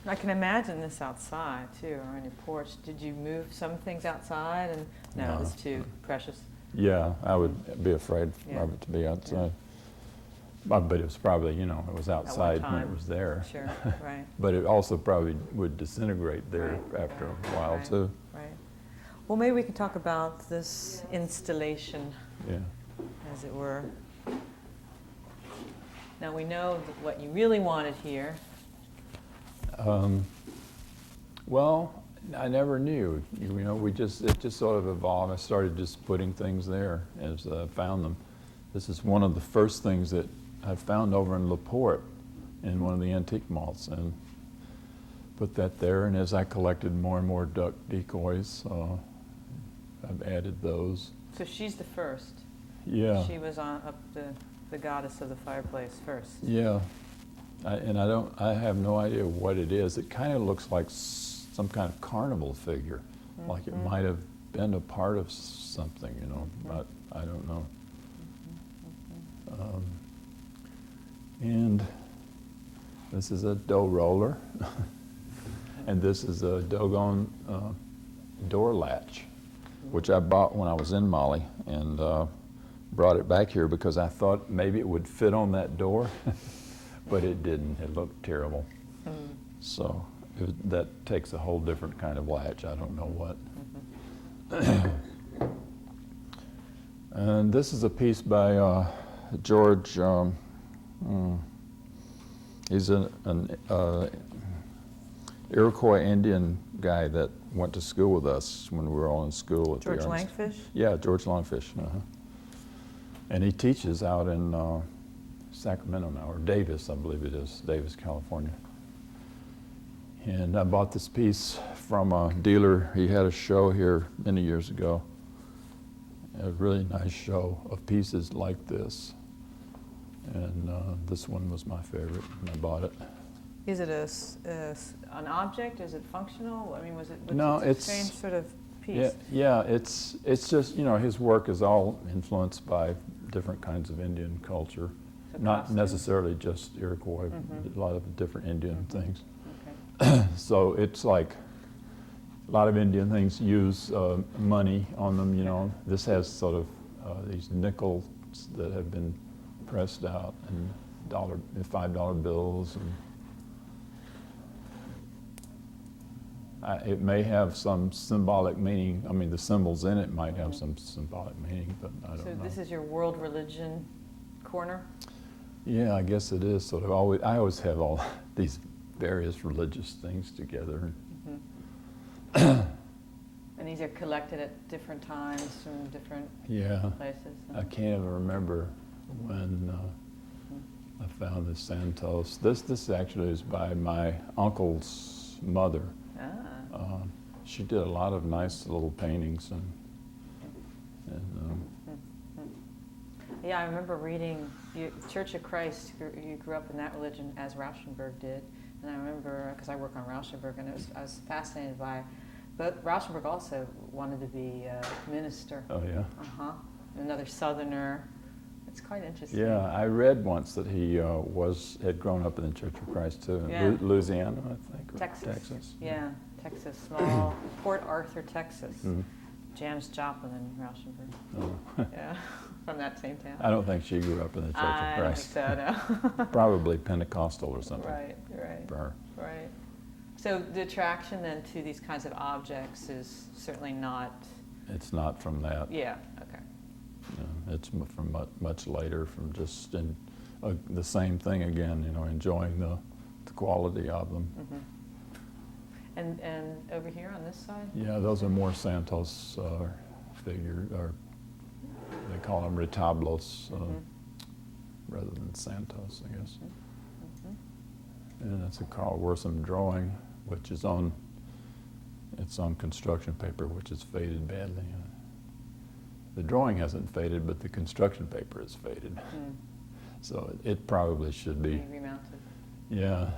I can imagine this outside too, or on your porch. Did you move some things outside? And no, No. it's too precious. Yeah, I would be afraid Yeah. of it to be outside. But it was probably, you know, it was outside when it time. was there. Sure, right. But it also probably would disintegrate there Right. after a while Right. too. Right. Well, maybe we can talk about this installation, Yeah. as it were. Now we know that what you really wanted here. Well, I never knew. You know, it just sort of evolved. I started just putting things there as I found them. This is one of the first things that I found over in LaPorte in one of the antique malls, and put that there. And as I collected more and more duck decoys, I've added those. So she's the first. Yeah. She was up the goddess of the fireplace first. Yeah. I have no idea what it is. It kind of looks like some kind of carnival figure, like it might have been a part of something, you know, but I don't know. And this is a dough roller, and this is a doggone door latch, which I bought when I was in Mali, and brought it back here because I thought maybe it would fit on that door. But it didn't. It looked terrible. So that takes a whole different kind of latch. I don't know what. And this is a piece by George. He's an Iroquois Indian guy that went to school with us when we were all in school. At George the Langfish? Yeah, George Longfish. And he teaches out in Sacramento now, or Davis, I believe it is, Davis, California. And I bought this piece from a dealer. He had a show here many years ago, a really nice show of pieces like this. And this one was my favorite, and I bought it. Is it an object? Is it functional? I mean, No, it's a it's- strange sort of piece. Yeah, it's just, you know, his work is all influenced by different kinds of Indian culture. So Not costume. necessarily just Iroquois, a lot of different Indian things. Okay. So it's like a lot of Indian things use money on them, you know. This has sort of these nickels that have been pressed out, and $5 bills. And it may have some symbolic meaning. I mean, the symbols in it might have some symbolic meaning, but I don't So know. this is your world religion corner? Yeah, I guess it is sort of I always have all these various religious things together. And these are collected at different times from different Yeah, places? I can't even remember when I found this Santos. This actually is by my uncle's mother. Ah. She did a lot of nice little paintings, and Yeah, I remember reading Church of Christ. You grew up in that religion as Rauschenberg did, and I remember because I work on Rauschenberg, and I was fascinated by. But Rauschenberg also wanted to be a minister. oh yeah. Another Southerner. It's quite interesting. Yeah, I read once that he had grown up in the Church of Christ too, in Yeah. Louisiana, I think, or Texas. Yeah, Texas, small Port Arthur, Texas. Mhm. Janis Joplin and Rauschenberg. Oh. Yeah, from that same town. I don't think she grew up in the Church I of don't Christ. think so, no. Probably Pentecostal or something. Right, For her. right. So the attraction then to these kinds of objects is certainly not, It's not from that. yeah, okay. It's from much later, from just the same thing again, enjoying the quality of them. And over here on this side? Yeah, those are more Santos figures, or they call them retablos rather than Santos, I guess. And that's a Carl Wortham drawing, which is it's on construction paper, which is faded badly. The drawing hasn't faded, but the construction paper is faded. So it probably should be. Remounted. Yeah.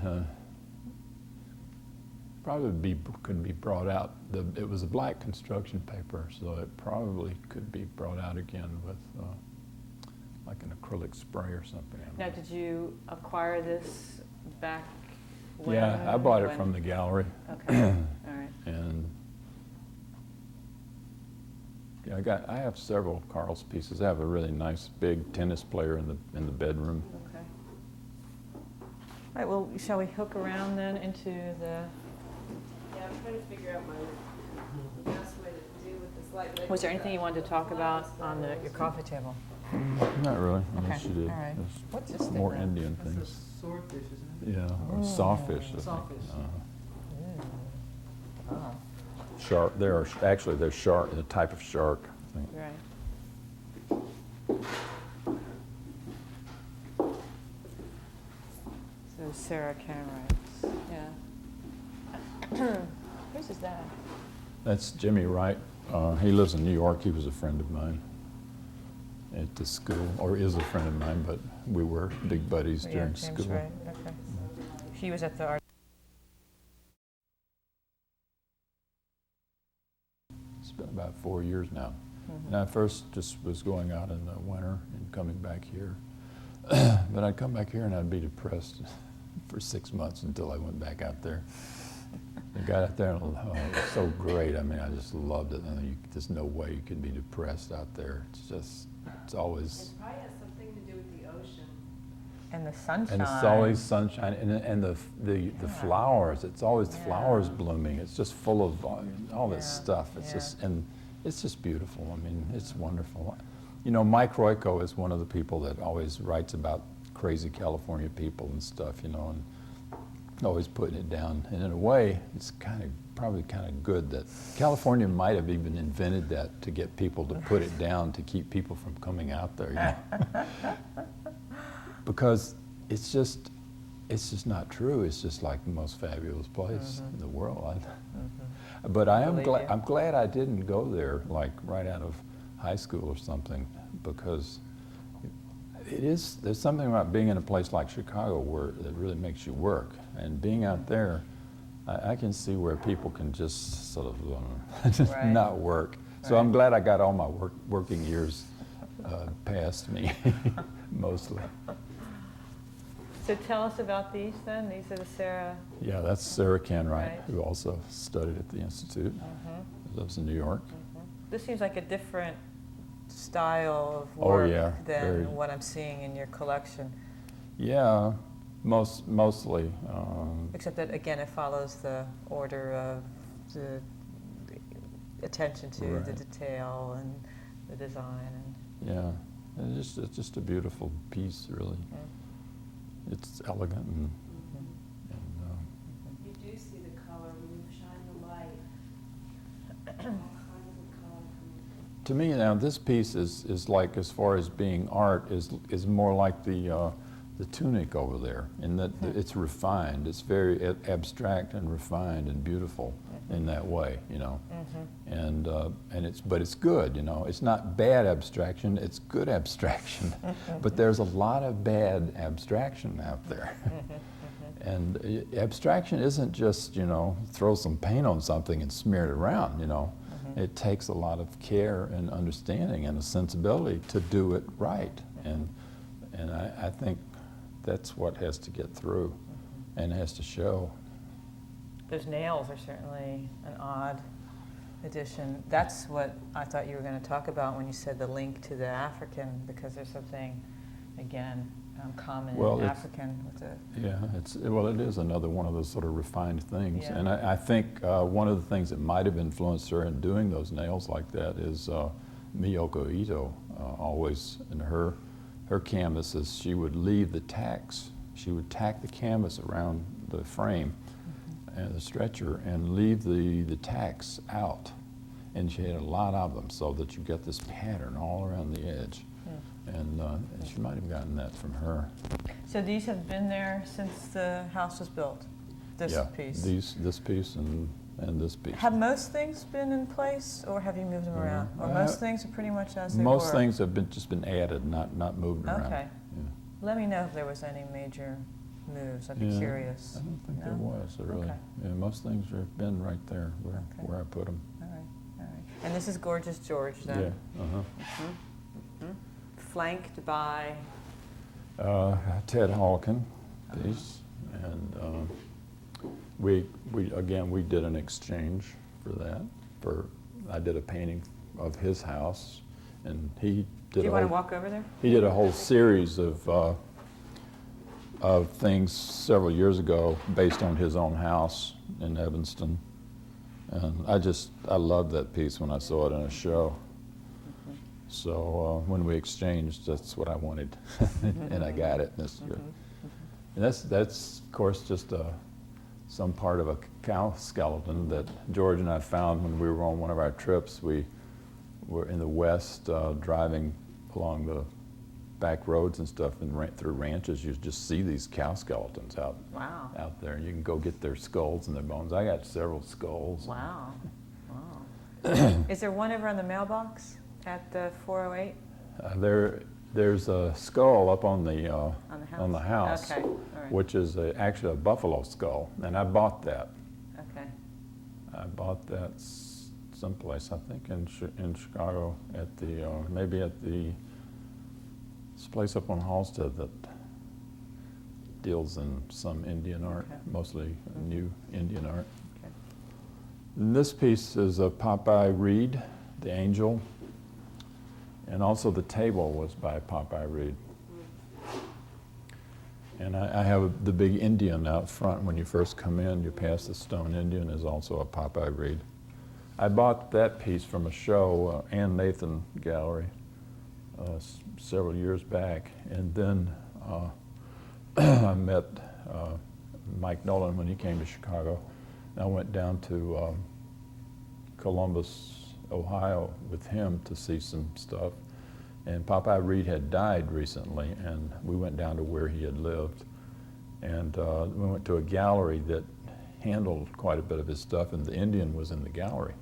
Probably could be brought out. It was a black construction paper, so it probably could be brought out again with like an acrylic spray or something. Now, did you acquire this back when? Yeah, I bought it from the gallery. Okay, all right. And yeah, I have several Carl's pieces. I have a really nice big tennis player in the bedroom. Okay. All right, well, shall we hook around then into the... Yeah, I'm trying to figure out my best way to do with this light. Was there anything you wanted to talk about on your coffee table? Not really, unless Okay, you did. all right. There's What's this thing? more now? Indian That's things. a swordfish, isn't it? Yeah, or sawfish, I think. Sawfish. Oh, Shark. They're shark, a type of shark, I think. right. So Sarah Wainwright, yeah. Whose is that? That's Jimmy Wright. He lives in New York. He was a friend of mine at the school, or is a friend of mine, but we were big buddies Yeah, during James school. Wright, okay. He was at the art. It's been about 4 years now. And I first just was going out in the winter and coming back here. But I'd come back here and I'd be depressed for 6 months until I went back out there. I got out there and it was so great. I mean, I just loved it. And there's no way you can be depressed out there. It's always, It probably has something to do with the ocean. And the sunshine. and it's always sunshine. And the flowers, it's always flowers blooming. It's just full of all this Yeah, stuff. It's yeah. just, and it's just beautiful. I mean, it's wonderful. Mike Royko is one of the people that always writes about crazy California people and stuff, and always putting it down. And in a way, it's probably kind of good that California might have even invented that to get people to put it down, to keep people from coming out there, Because it's just not true. It's just like the most fabulous place in the world. But I'm glad I didn't go there like right out of high school or something, because there's something about being in a place like Chicago that really makes you work. And being out there, I can see where people can just sort of just Right. not work. So Right. I'm glad I got all my working years past me, mostly. So tell us about these then. These are the Sarah. Yeah, that's Sarah Wainwright, Right. who also studied at the Institute. Lives in New York. This seems like a different style of Oh, work yeah, than very. what I'm seeing in your collection. Yeah, mostly. Except that, again, it follows the order of the attention to the Right. detail and the design. Yeah, and it's just a beautiful piece, really. It's elegant and You do see the color when you shine the light. All kinds of color coming. to me now, this piece is like, as far as being art, is more like the tunic over there, in that it's refined. It's very abstract and refined and beautiful in that way, but it's good, It's not bad abstraction, it's good abstraction. But there's a lot of bad abstraction out there. And abstraction isn't just, throw some paint on something and smear it around, It takes a lot of care and understanding and a sensibility to do it right. And I think that's what has to get through and has to show. Those nails are certainly an odd addition. That's what I thought you were going to talk about when you said the link to the African, because there's something again, common Well, in it's- African with the, Yeah, well, it is another one of those sort of refined things. Yeah. And I think one of the things that might have influenced her in doing those nails like that is Miyoko Ito. Always in her canvases, she would leave the tacks. She would tack the canvas around the frame and the stretcher and leave the tacks out. And she had a lot of them so that you get this pattern all around the edge. And she might have gotten that from her. so these have been there since the house was built, this Yeah, piece? this piece and this piece. Have most things been in place, or have you moved them around? Or Uh, most things are pretty much as they were? Most things have just been added, not moved around. Okay. Yeah. Let me know if there was any major moves, I'd be Yeah, curious. I don't think there No? was, really. Okay. Yeah, most things have been right there Okay. where I put them. All right, all right. And this is Gorgeous George then? Yeah, Flanked by, Ted Hawken piece, and we did an exchange for that. I did a painting of his house, and he do did you want to walk over there? he did a whole series of things several years ago based on his own house in Evanston. And I loved that piece when I saw it in a show. So when we exchanged, that's what I wanted, and I got it. And that's of course just some part of a cow skeleton that George and I found when we were on one of our trips. We were in the West driving along the back roads and stuff, and through ranches. You just see these cow skeletons Wow. out there. You can go get their skulls and their bones. I got several skulls. Wow. Wow. Is there one over on the mailbox at the 408? There's a skull up on the On the house? Okay, all right. which is actually a buffalo skull, and I bought that. Okay. I bought that someplace, I think, in Chicago, at the maybe at this place up on Halsted that deals in some Indian art, Okay. mostly new Indian art. Okay. And this piece is a Popeye Reed, the angel, and also the table was by Popeye Reed. And I have the big Indian out front. When you first come in, you pass the stone Indian, is also a Popeye Reed. I bought that piece from a show, Ann Nathan Gallery, several years back. And then I met Mike Nolan when he came to Chicago. And I went down to Columbus, Ohio with him to see some stuff. And Popeye Reed had died recently, and we went down to where he had lived. And we went to a gallery that handled quite a bit of his stuff, and the Indian was in the gallery.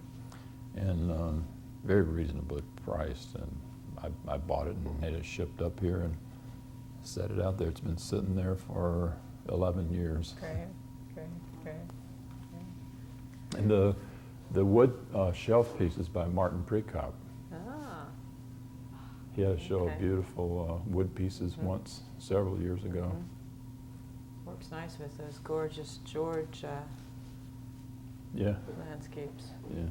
And very reasonably priced. And I bought it and had it shipped up here and set it out there. It's been sitting there for 11 years. Great, great, great. And the wood shelf piece is by Martin Prekop. Ah, He had a show Okay. of beautiful wood pieces once, several years ago. works nice with those Gorgeous George Yeah, landscapes. yeah.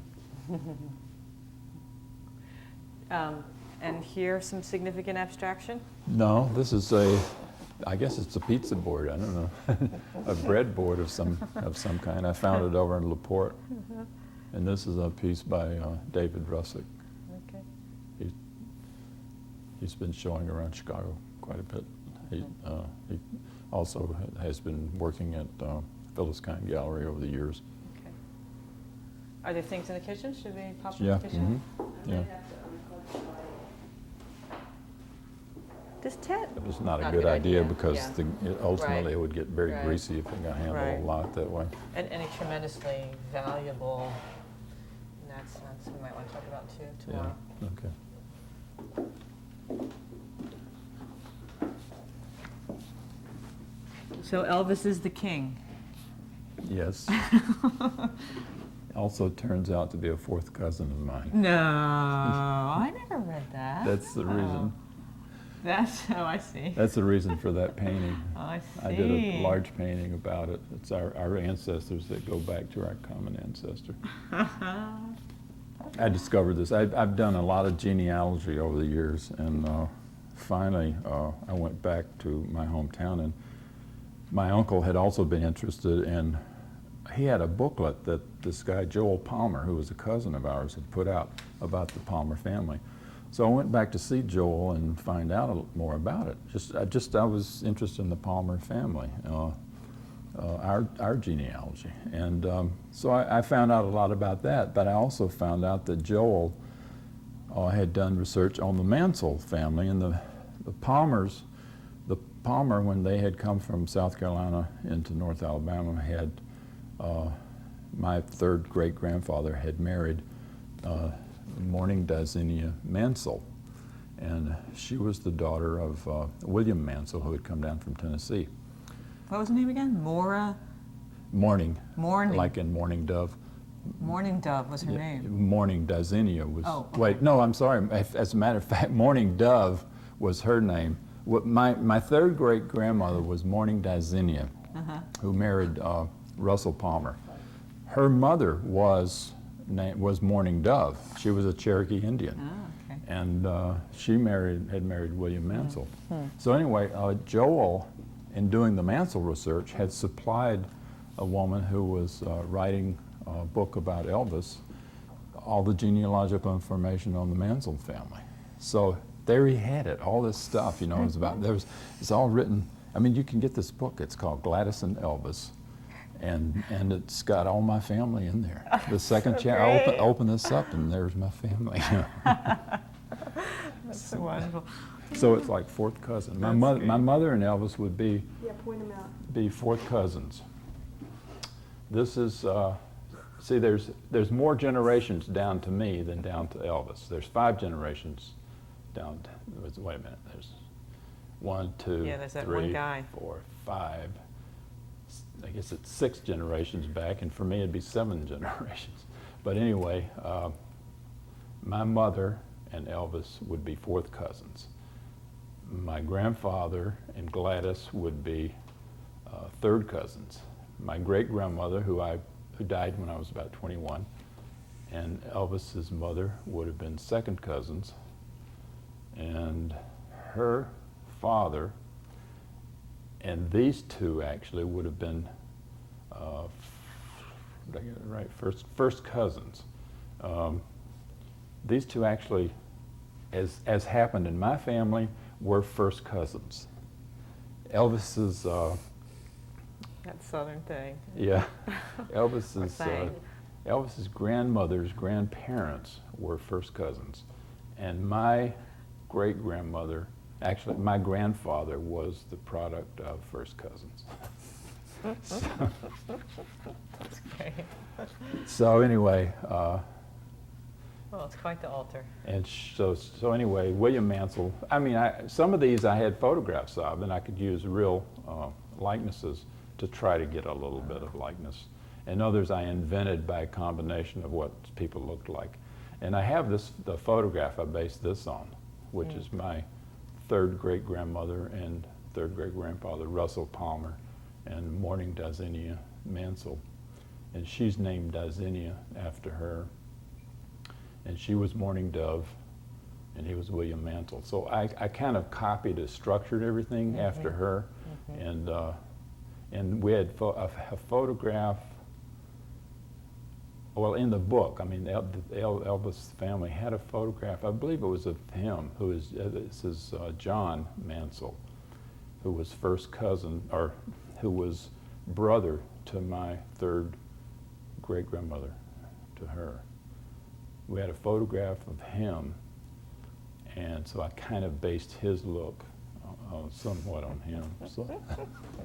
And here, some significant abstraction? No, this is I guess it's a pizza board, I don't know. A bread board of some kind. I found it over in LaPorte. And this is a piece by David Russick. Okay. He's been showing around Chicago quite a bit. He also has been working at Phyllis Kind Gallery over the years. Okay. Are there things in the kitchen? Should we pop in Yeah. the kitchen? I Yeah. might have to unplug the light. Does Ted? It was not a Not good idea yeah. because ultimately Right. it would get very Right. greasy if it got handled Right. a lot that way. And a tremendously valuable in that sense. We might want to talk about too tomorrow. Yeah, okay. So Elvis is the king. Yes. Also turns out to be a fourth cousin of mine. No, I never read that. That's the reason. That's I see. That's the reason for that painting. I see. I did a large painting about it. It's our ancestors that go back to our common ancestor. I discovered this. I've done a lot of genealogy over the years, and finally, I went back to my hometown, and my uncle had also been interested in, he had a booklet that this guy Joel Palmer, who was a cousin of ours, had put out about the Palmer family. So I went back to see Joel and find out a little more about it. I was interested in the Palmer family, our genealogy. And so I found out a lot about that, but I also found out that Joel had done research on the Mansell family, and the Palmers, the Palmer, when they had come from South Carolina into North Alabama, had, my third great-grandfather had married Mourning Dazinia Mansell, and she was the daughter of William Mansell, who had come down from Tennessee. What was her name again? Mourning. Mourning, like in Mourning Dove. Mourning Dove was her name. Mourning Dazinia was. Oh, okay. Wait, no, I'm sorry. As a matter of fact, Mourning Dove was her name. My third great-grandmother was Mourning Dazinia, who married Russell Palmer. Her mother was Mourning Dove. She was a Cherokee Indian. Oh, okay. And she had married William Mansell. So anyway, Joel, in doing the Mansell research, had supplied a woman who was writing a book about Elvis, all the genealogical information on the Mansell family. So there he had it, all this stuff, you know, it's all written. I mean, you can get this book, it's called Gladys and Elvis, and it's got all my family in there. The second chapter, I open this up and there's my family. That's so wonderful. So it's like fourth cousin. My mother and Elvis would be point them out. be fourth cousins. This is, see, there's more generations down to me than down to Elvis. There's 5 generations down to, wait a minute, there's 1, 2, Yeah, there's that 3, one guy. 4, 5. I guess it's 6 generations back, and for me it'd be 7 generations. But anyway, my mother and Elvis would be fourth cousins. My grandfather and Gladys would be third cousins. My great-grandmother, who died when I was about 21, and Elvis's mother would have been second cousins, and her father and these two actually would have been did I get it right? First cousins. These two actually, as happened in my family, were first cousins. Elvis's That southern thing. yeah, Elvis's thing. Elvis's grandmother's grandparents were first cousins, and my great-grandmother, actually my grandfather, was the product of first cousins. That's great. So anyway, Well, it's quite the altar. and so anyway, William Mansell. I mean, some of these I had photographs of, and I could use real likenesses to try to get a little bit of likeness. And others I invented by a combination of what people looked like. And I have the photograph I based this on, which is my third great-grandmother and third great-grandfather, Russell Palmer, and Mourning Dazinia Mansell. And she's named Dazinia after her. And she was Mourning Dove, and he was William Mansell. So I kind of copied and structured everything after her. And we had a photograph, well, in the book. I mean, the Elvis family had a photograph, I believe it was of him, this is John Mansell, who was first cousin, or who was brother to my third great-grandmother, to her. We had a photograph of him, and so I kind of based his look somewhat on him. So.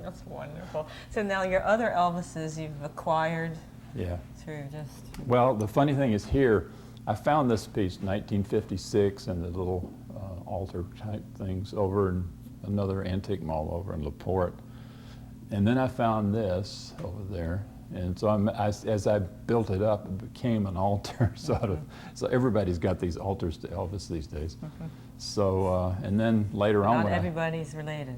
That's wonderful. So now your other Elvises you've acquired Yeah. through just... Well, the funny thing is here, I found this piece in 1956 and the little altar type things over in another antique mall over in LaPorte. And then I found this over there. And so as I built it up, it became an altar, sort of. So everybody's got these altars to Elvis these days. So, and then later on, Not everybody's related.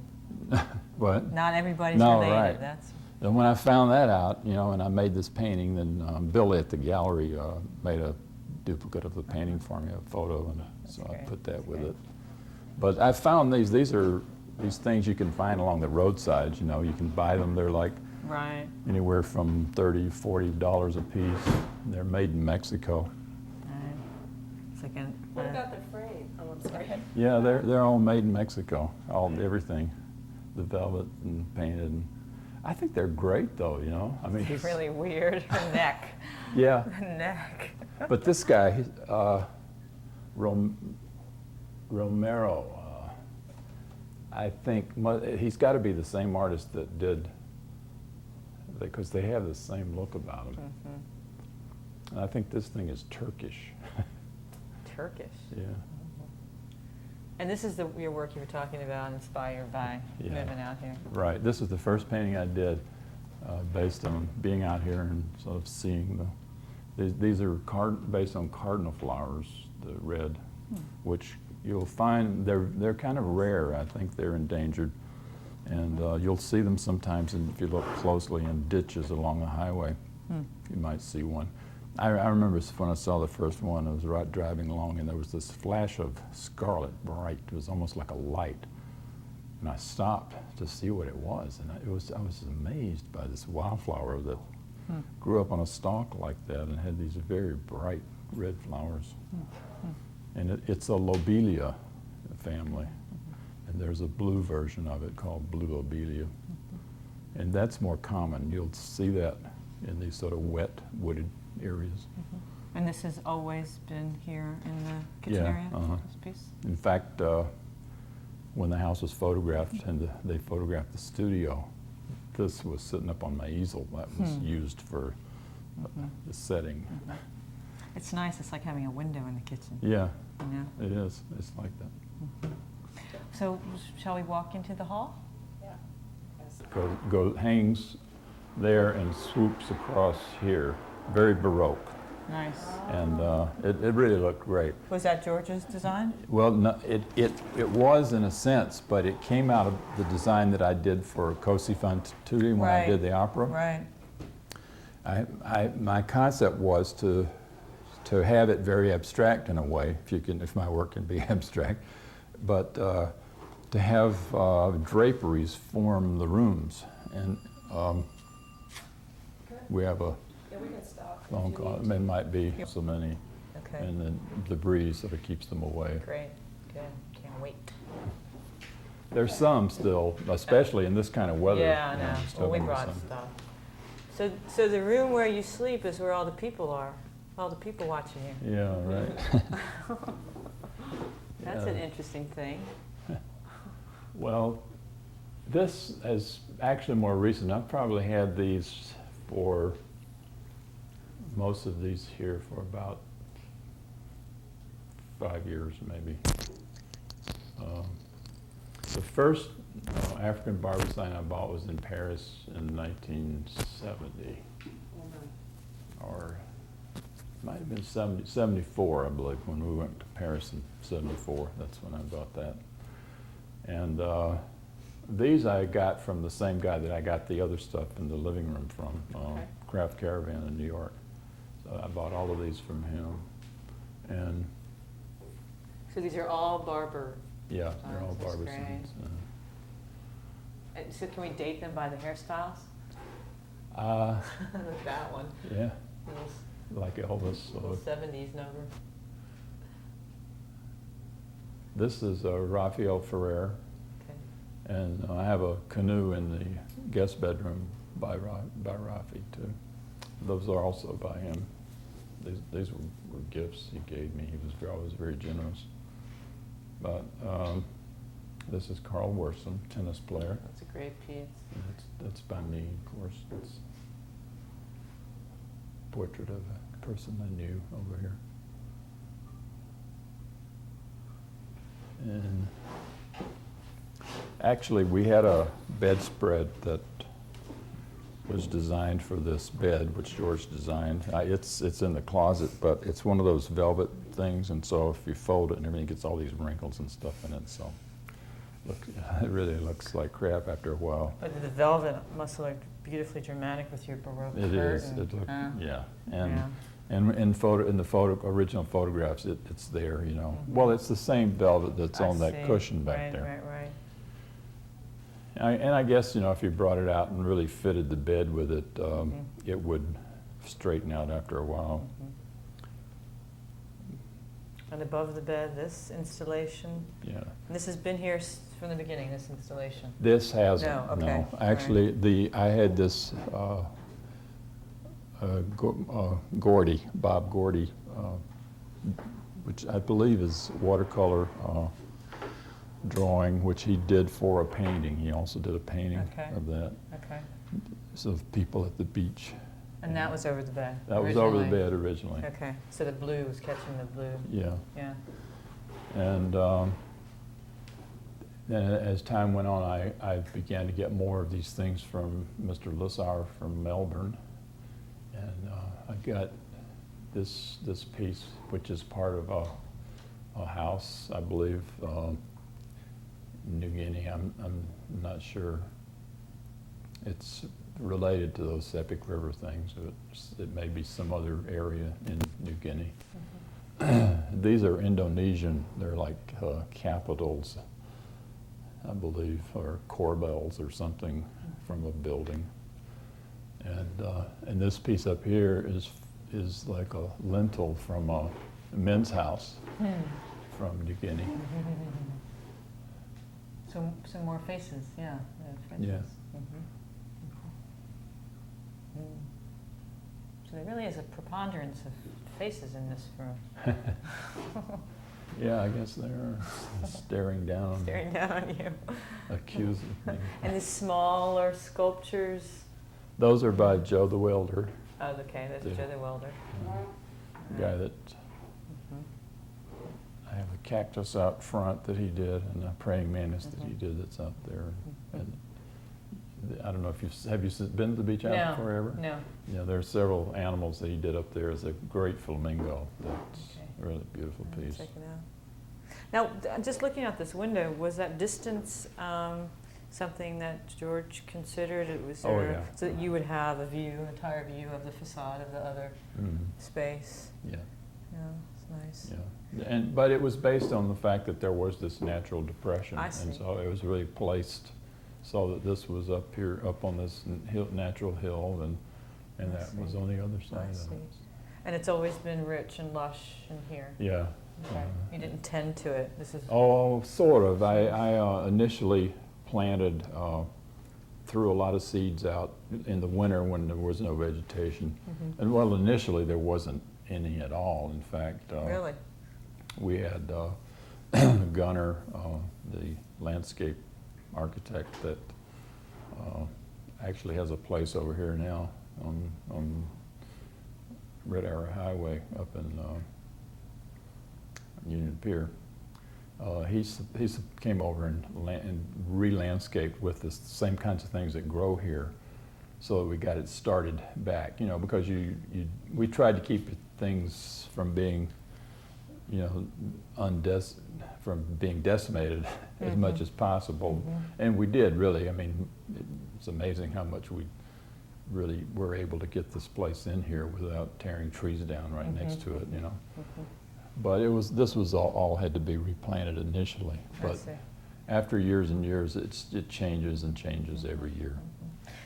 what? Not everybody's No, related. right. That's... And when I found that out, you know, and I made this painting, then Billy at the gallery made a duplicate of the painting for me, a photo, and so I great. put that with it. But I found these are these things you can find along the roadsides, you know, you can buy them, they're like Right. anywhere from $30, $40 a piece. They're made in Mexico. Right. It's like an, What about the frame? Oh, I'm sorry. Yeah, they're all made in Mexico, everything, the velvet and painted. And I think they're great though, you know. I mean, it's really weird. The neck. yeah. The neck. But this guy, Romero, I think he's got to be the same artist that did, because they have the same look about them. Mm-hmm. And I think this thing is Turkish. Turkish. Yeah. And this is your work you were talking about, inspired by Yeah. moving out here. Right. This is the first painting I did based on being out here and sort of seeing these are based on cardinal flowers, the red, which you'll find they're kind of rare. I think they're endangered, and you'll see them sometimes. And if you look closely in ditches along the highway, you might see one. I remember when I saw the first one. I was driving along, and there was this flash of scarlet bright. It was almost like a light, and I stopped to see what it was, and I was amazed by this wildflower that grew up on a stalk like that and had these very bright red flowers. And it's a lobelia family, and there's a blue version of it called blue lobelia, and that's more common. You'll see that in these sort of wet wooded areas. And this has always been here in the kitchen area, this piece? In fact, when the house was photographed and they photographed the studio, this was sitting up on my easel that was used for the setting. It's nice. It's like having a window in the kitchen. Yeah, You know? it is. It's like that. So shall we walk into the hall? Hangs there and swoops across here. Very Baroque. Nice. And it really looked great. Was that George's design? Well, no, it was in a sense, but it came out of the design that I did for Cosi fan tutte when I did the opera. Right. My concept was to have it very abstract in a way, if my work can be abstract, but to have draperies form the rooms. And we have a Yeah, we can stop. phone call. There might be so many, Okay. and then the breeze sort of keeps them away. Great. Good. Can't wait. There's some still, especially in this kind of weather. Yeah, I know. there's still Well, we gonna be brought some. stuff. So the room where you sleep is where all the people are. All the people watching you. Yeah, right. That's Yeah. an interesting thing. Well, this is actually more recent. I've probably had these for, most of these here for about 5 years maybe. The first African barber sign I bought was in Paris in 1970, or it might have been 74, I believe, when we went to Paris in 74. That's when I bought that. And these I got from the same guy that I got the other stuff in the living room from, Craft Caravan in New York. So I bought all of these from him. And So these are all barber. yeah, they're all That's barber great. signs. So can we date them by the hairstyles? Like that one. Yeah, Little, like Elvis. little 70s number. This is Raphael Ferrer, Okay. and I have a canoe in the guest bedroom by Rafi too. Those are also by him. These were gifts he gave me. He was always very generous. But this is Carl Worson, tennis player. That's a great piece. And that's by me, of course. It's a portrait of a person I knew over here. And actually, we had a bedspread that was designed for this bed, which George designed. It's in the closet, but it's one of those velvet things, and so if you fold it and everything, it gets all these wrinkles and stuff in it. So, look, it really looks like crap after a while. But the velvet must look beautifully dramatic with your Baroque curtain. It is. It look, yeah, and Yeah. And in the original photographs, it's there, you know. Well, it's the same velvet that's I on that see. cushion back Right, there. right. And I guess, you know, if you brought it out and really fitted the bed with it, it would straighten out after a while. And above the bed, this installation, Yeah. and this has been here from the beginning, this installation? This hasn't, No, okay, no. all right. Actually, I had this Bob Gordy, which I believe is watercolor drawing, which he did for a painting. He also did a painting Okay. of that. Okay. So of people at the beach. And that was over the bed? That was over the originally? bed originally. Okay, so the blue was catching the blue, Yeah. yeah. And then as time went on, I began to get more of these things from Mr. Lissauer from Melbourne. And I got this piece, which is part of a house, I believe, in New Guinea. I'm not sure. It's related to those Sepik River things. It may be some other area in New Guinea. These are Indonesian. They're like capitals, I believe, or corbels or something from a building. And this piece up here is like a lintel from a men's house from New Guinea. Some more faces, yeah. Faces. Yeah. So there really is a preponderance of faces in this room. Yeah, I guess they're staring down, Staring down on you. accusing me. And the smaller sculptures, Those are by Joe the Welder, oh, okay, that's Yeah. Joe the Welder. guy that I have a cactus out front that he did, and a praying mantis that he did that's out there. And I don't know if have you been to the beach house No, before ever? no. Yeah, there are several animals that he did up there. There's a great flamingo. That's Okay. a really beautiful piece. Check it out. Now, just looking out this window, was that distance something that George considered? It was Oh, there, yeah. so that you would have a view, entire view of the facade of the other Mhm. space. Yeah. Yeah, it's nice. Yeah, but it was based on the fact that there was this natural depression. I see. And so it was really placed so that this was up here, up on this natural hill, and I that was see. on the other side I of see. it. And it's always been rich and lush in here. Yeah. Okay. You didn't tend to it. This is Oh, sort of. I initially planted, threw a lot of seeds out in the winter when there was no vegetation. And well, initially there wasn't any at all. In fact, really. we had Gunnar, the landscape architect that actually has a place over here now on Red Arrow Highway up in Union Pier. He came over and re-landscaped with the same kinds of things that grow here, so that we got it started back. You know, because we tried to keep things from being, you know, from being decimated as much as possible, and we did really. I mean, it's amazing how much we really were able to get this place in here without tearing trees down right next to it. You know. But this was all had to be replanted initially. I But see. after years and years, it changes and changes every year.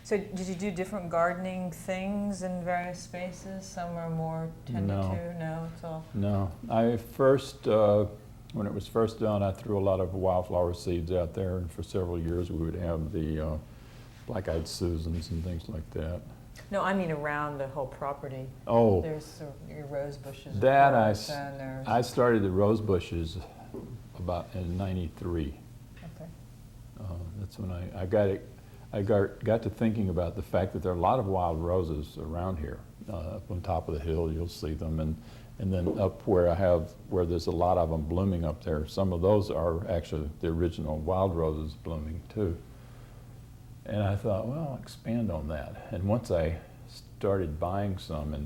So did you do different gardening things in various spaces? Some are more tended No. to? No, it's all. No, I first, when it was first done, I threw a lot of wildflower seeds out there, and for several years we would have the black-eyed Susans and things like that. No, I mean around the whole property. Oh, There's your rose bushes. of that course, and there's, I started the rose bushes about in '93. okay. That's when I got it. I got to thinking about the fact that there are a lot of wild roses around here. Up on top of the hill, you'll see them, and then up where there's a lot of them blooming up there. Some of those are actually the original wild roses blooming too. And I thought, well, I'll expand on that. And once I started buying some and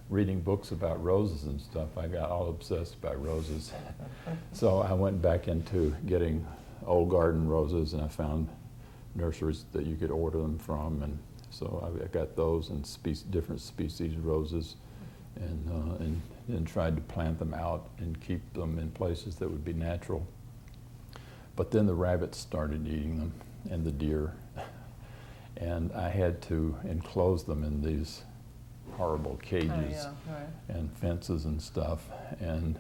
reading books about roses and stuff, I got all obsessed by roses. So I went back into getting old garden roses, and I found nurseries that you could order them from. And so I got those and different species roses. and tried to plant them out and keep them in places that would be natural. But then the rabbits started eating them, and the deer, and I had to enclose them in these horrible cages and fences and stuff. And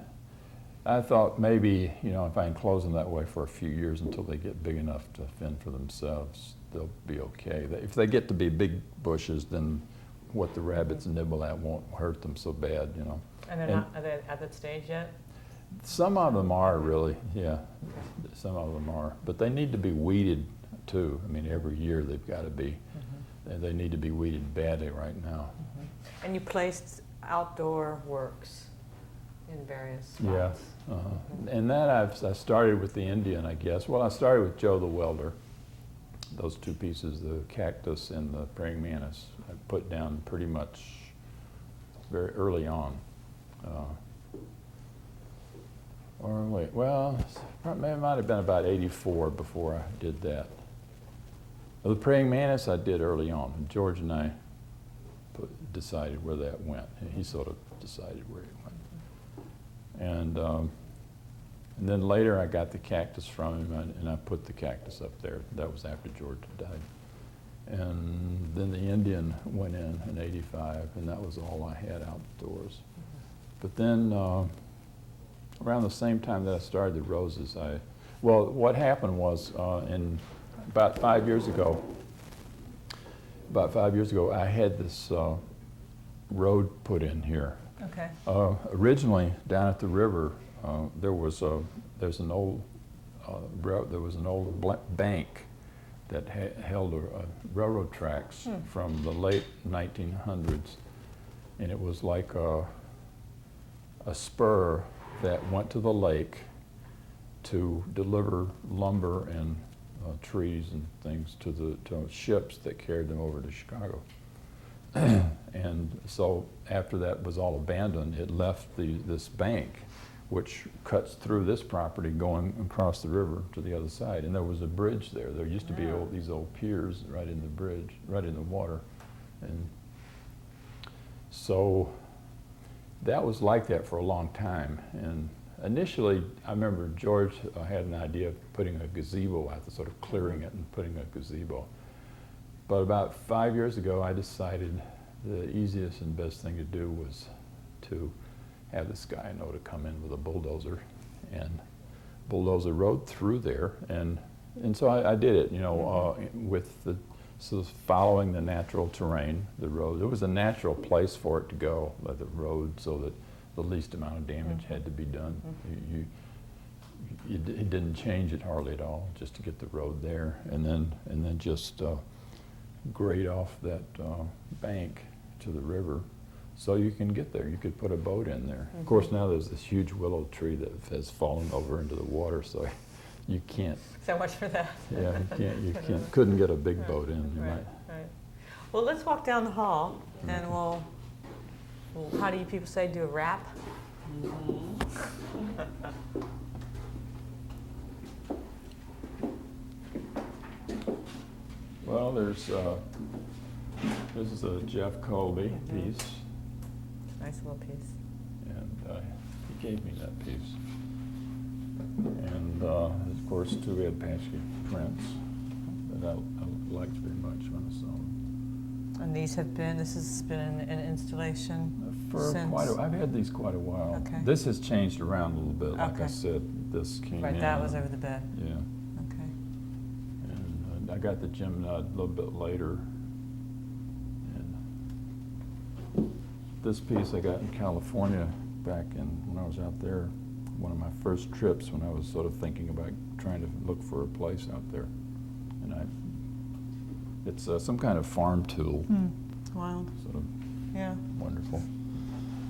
I thought maybe, you know, if I enclose them that way for a few years until they get big enough to fend for themselves, they'll be okay. If they get to be big bushes, then what the rabbits nibble at won't hurt them so bad, you know. And they're not, are they at that stage yet? Some of them are really, yeah. Okay. Some of them are, but they need to be weeded too. I mean, every year they've got to be. They need to be weeded badly right now. And you placed outdoor works in various spots. Yeah, and that I started with the Indian, I guess. Well, I started with Joe the Welder. Those two pieces, the cactus and the praying mantis, I put down pretty much very early on. Or wait, well, it might have been about 84 before I did that. The praying mantis I did early on. George and I decided where that went. He sort of decided where it went. And then later I got the cactus from him, and I put the cactus up there. That was after George had died. And then the Indian went in 85, and that was all I had outdoors. But then around the same time that I started the roses, well, what happened was about 5 years ago, I had this road put in here. Okay. Originally, down at the river, there was an old bank that held railroad tracks from the late 1900s, and it was like a spur that went to the lake to deliver lumber and trees and things to ships that carried them over to Chicago. And so after that was all abandoned, it left this bank, which cuts through this property going across the river to the other side. And there was a bridge there. There used to be these old piers right in the bridge, right in the water. And so that was like that for a long time. And initially, I remember George had an idea of putting a gazebo out, sort of clearing it and putting a gazebo. But about 5 years ago, I decided the easiest and best thing to do was to have this guy I know to come in with a bulldozer and bulldoze a road through there. And so I did it, you know, with the sort of following the natural terrain, the road. There was a natural place for it to go, like the road, so that the least amount of damage had to be done. It didn't change it hardly at all, just to get the road there, and then just grade off that bank to the river, so you can get there. You could put a boat in there. Of course, now there's this huge willow tree that has fallen over into the water, so you can't. So much for that. Yeah, couldn't get a big boat in. Right. Well, let's walk down the hall, and we'll how do you people say, do a wrap? Well, this is a Jeff Colby piece. Nice little piece. And he gave me that piece. And of course, two Ed Paschke prints that I liked very much when I saw them. And this has been an installation for since? I've had these quite a while. Okay. This has changed around a little bit. Like Okay. I said, this came in. Right, that was over the bed. Yeah. Okay. And I got the Gymnod a little bit later. And this piece I got in California back when I was out there, one of my first trips when I was sort of thinking about trying to look for a place out there. And it's some kind of farm tool. Wild. Sort of Yeah. wonderful.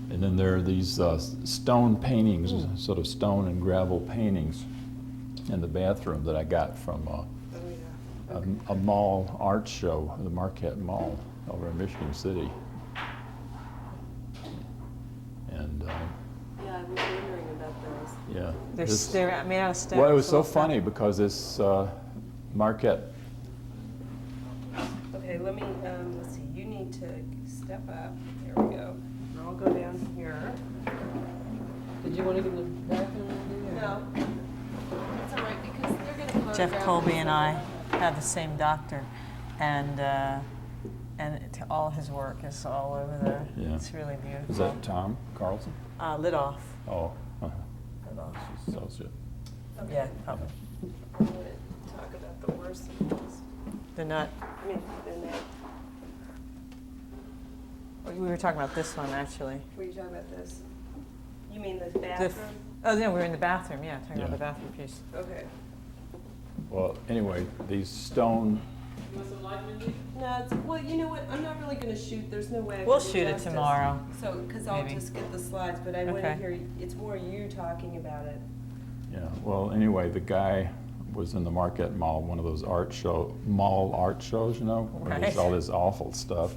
And then there are these stone paintings, sort of stone and gravel paintings in the bathroom that I got from a mall art show, the Marquette Mall over in Michigan City. And Yeah, I was wondering about those. yeah. They're made out of steps. Well, it was so funny because this Marquette. Okay, let me, let's see, you need to step up. There we go. I'll go down here. Did you want to give the bathroom idea? No. It's all right, because they're gonna photograph. Jeff Colby it and I somewhere. have the same doctor, and all his work is all over there. Yeah. It's really beautiful. Is that Tom Carlson? Lit off. Oh, Lit off. associate. Okay. Yeah, probably. I'm gonna talk about the worst of these. The nut. I mean, the neck. We were talking about this one, actually. Were you talking about this? You mean the The bathroom? Oh, yeah, we were in the bathroom, yeah, talking about Yeah. the bathroom piece. Okay. Well, anyway, these stone, You want some light, Mindy? No, it's, well, you know what, I'm not really gonna shoot, there's no way I can We'll do shoot it justice. tomorrow. So, because I'll maybe. just get the slides, but I Okay. wanna hear, it's more you talking about it. yeah, well, anyway, the guy was in the Marquette Mall, one of those mall art shows, you know, where there's Right. all this awful stuff.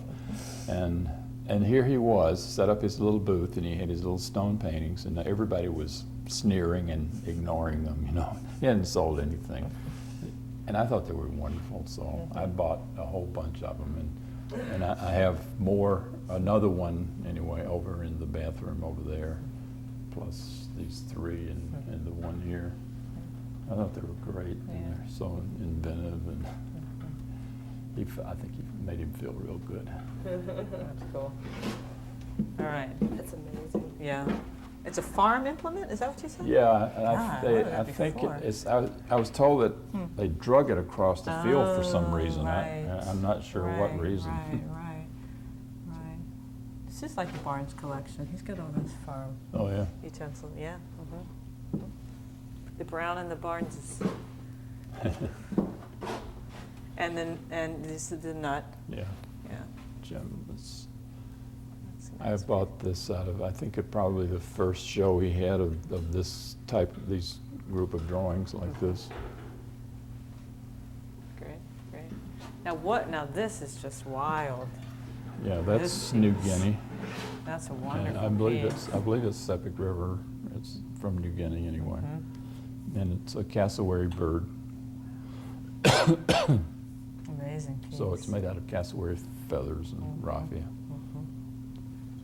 And here he was, set up his little booth, and he had his little stone paintings, and everybody was sneering and ignoring them, you know. He hadn't sold anything. And I thought they were wonderful, so I bought a whole bunch of them. And I have another one anyway, over in the bathroom over there, plus these three and the one here. I thought they were great, and Yeah. they're so inventive, and I think he made him feel real good. That's cool. All right, That's amazing. yeah. It's a farm implement, is that what you said? Yeah, and Ah, I I heard that think before. it's, I was told that they drug it across the field for some Oh, reason. right. I'm not sure what Right, reason. Right. It's just like the Barnes collection. He's got all those farm Oh, yeah. utensils, yeah. The brown and the Barnes is, and this is the nut, Yeah, yeah. Jim, That's I nice. bought this out of, I think it probably the first show he had of this type, these group of drawings like this. Great. Now this is just wild. Yeah, This that's New is Guinea. That's a And wonderful I believe piece. it's Sepik River. It's from New Guinea anyway. Mhm. And it's a cassowary bird. Amazing piece. So it's made out of cassowary feathers and Mhm. raffia.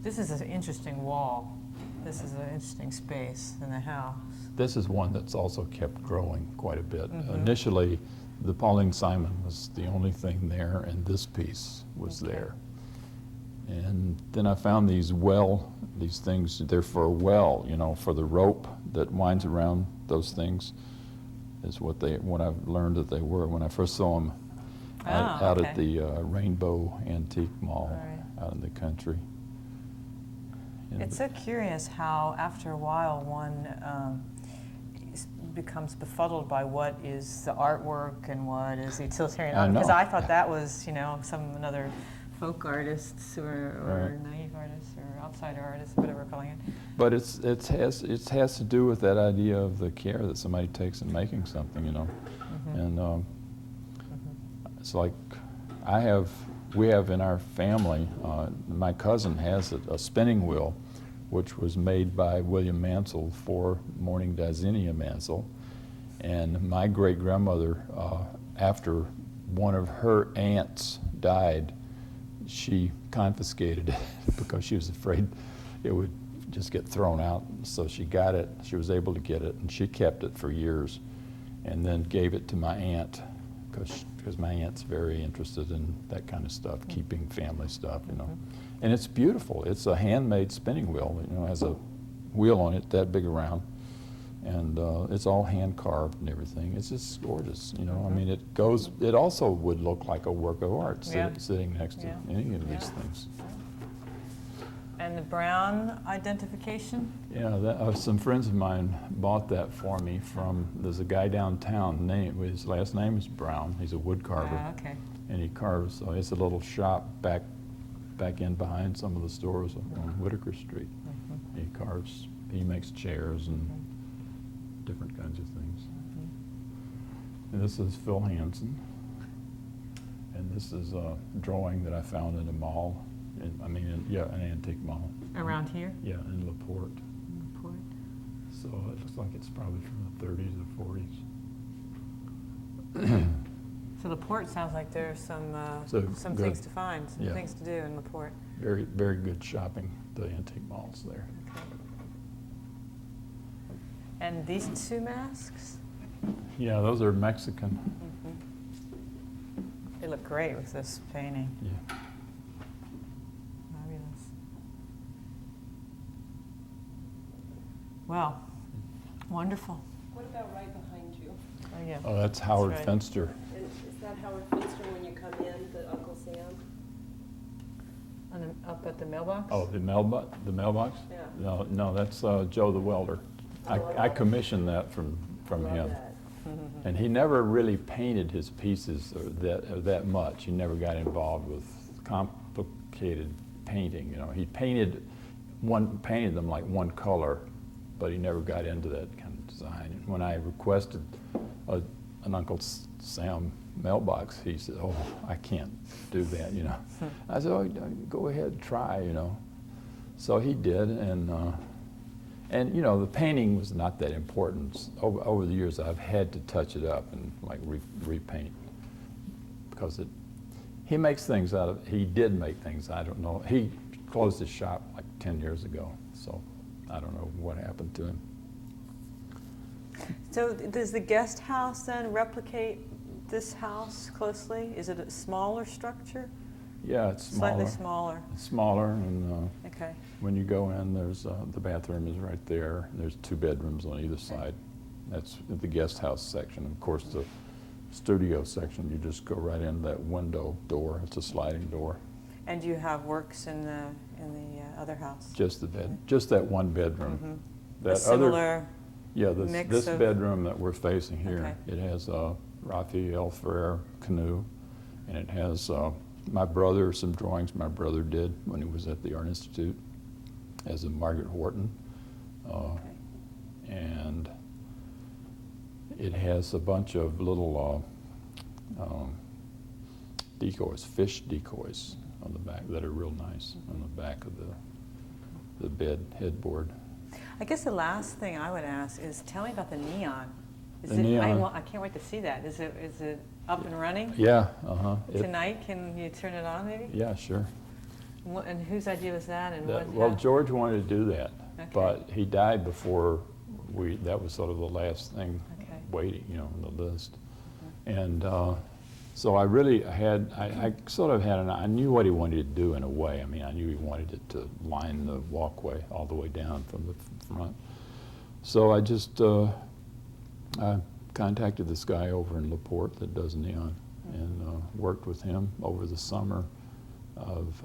This is an interesting wall. This is an interesting space in the house. This is one that's also kept growing quite a bit. Mhm. Initially, the Pauline Simon was the only thing there, and this piece was Okay. there. And then I found these things, they're for a well, you know, for the rope that winds around those things, is what I've learned that they were when I first saw them out at okay. the Rainbow Antique Mall Right. out in the country. And It's so curious how, after a while, one becomes befuddled by what is the artwork and what is utilitarian I art. Because know. I thought that was, another folk artists or Right. naive artists or outsider artists, whatever we're calling it. But it has to do with that idea of the care that somebody takes in making something, you know. Mhm. And it's like we have in our family, my cousin has a spinning wheel, which was made by William Mansell for Mourning Dazinia Mansell. And my great-grandmother, after one of her aunts died, she confiscated it because she was afraid it would just get thrown out. So she got it, she was able to get it, and she kept it for years, and then gave it to my aunt, because my aunt's very interested in that kind of stuff, keeping family stuff, you know. And it's beautiful. It's a handmade spinning wheel, you know, it has a wheel on it that big around, and it's all hand carved and everything. It's just gorgeous, you know. I mean, it also would look like a work of art Yeah. sitting next to Yeah. any of these Yeah. things. And the brown identification? Yeah, some friends of mine bought that for me there's a guy downtown, his last name is Brown, he's a wood carver. Ah, okay. And he carves, so it's a little shop back in behind some of the stores on Whitaker Street. He makes chairs and different kinds of things. And this is Phil Hansen. And this is a drawing that I found in a mall, an antique mall. Around here? Yeah, in LaPorte. Report. So it looks like it's probably from the 30s or 40s. So LaPorte sounds like there's some So, some good. things to find, some Yeah. things to do in LaPorte. Very, very good shopping, the antique malls there. Okay. And these two masks? Yeah, those are Mexican. They look great with this painting. Yeah. Fabulous. Well, wonderful. What about right behind you? Oh, yeah. Oh, that's Howard right. Fenster. And is that Howard Finster when you come in, the Uncle Sam? Up at the mailbox? Oh, the mailbox? Yeah. No, that's Joe the welder. I commissioned that from Love him. that. And he never really painted his pieces or that much. He never got involved with complicated painting. You know, he painted them like one color, but he never got into that kind of design. And when I requested an Uncle Sam mailbox, he said, "Oh, I can't do that." You know, I said, "Oh, go ahead, try." You know, so he did, and you know, the painting was not that important. Over the years, I've had to touch it up and like repaint because he makes things out of. He did make things. I don't know. He closed his shop like 10 years ago, so I don't know what happened to him. So does the guest house then replicate this house closely? Is it a smaller structure? Yeah, it's smaller. Slightly smaller. It's smaller, and Okay. when you go in, there's the bathroom is right there. There's 2 bedrooms on either side. That's the guest house section. Of course, the studio section, you just go right in that window door. It's a sliding door. And you have works in the other house? Just the bed, just that one bedroom. Mhm. That A similar yeah, mix this of- bedroom that we're facing here, Okay. it has a Raphael Ferrer canoe, and it has some drawings my brother did when he was at the Art Institute as a Margaret Horton. Okay. And it has a bunch of little decoys, fish decoys on the back that are real nice on the back of the bed headboard. I guess the last thing I would ask is, tell me about the neon. Is The it, neon. I can't wait to see that. Is it up and running Yeah, tonight? Can you turn it on maybe? Yeah, sure. And whose idea was that? And what? Well, how- George wanted to do that, Okay. but he died before that was sort of the last thing Okay. waiting, you know, on the list. And so I really I sort of had I knew what he wanted to do in a way. I mean, I knew he wanted it to line the walkway all the way down from the front. So I just, I contacted this guy over in LaPorte that does neon and worked with him over the summer of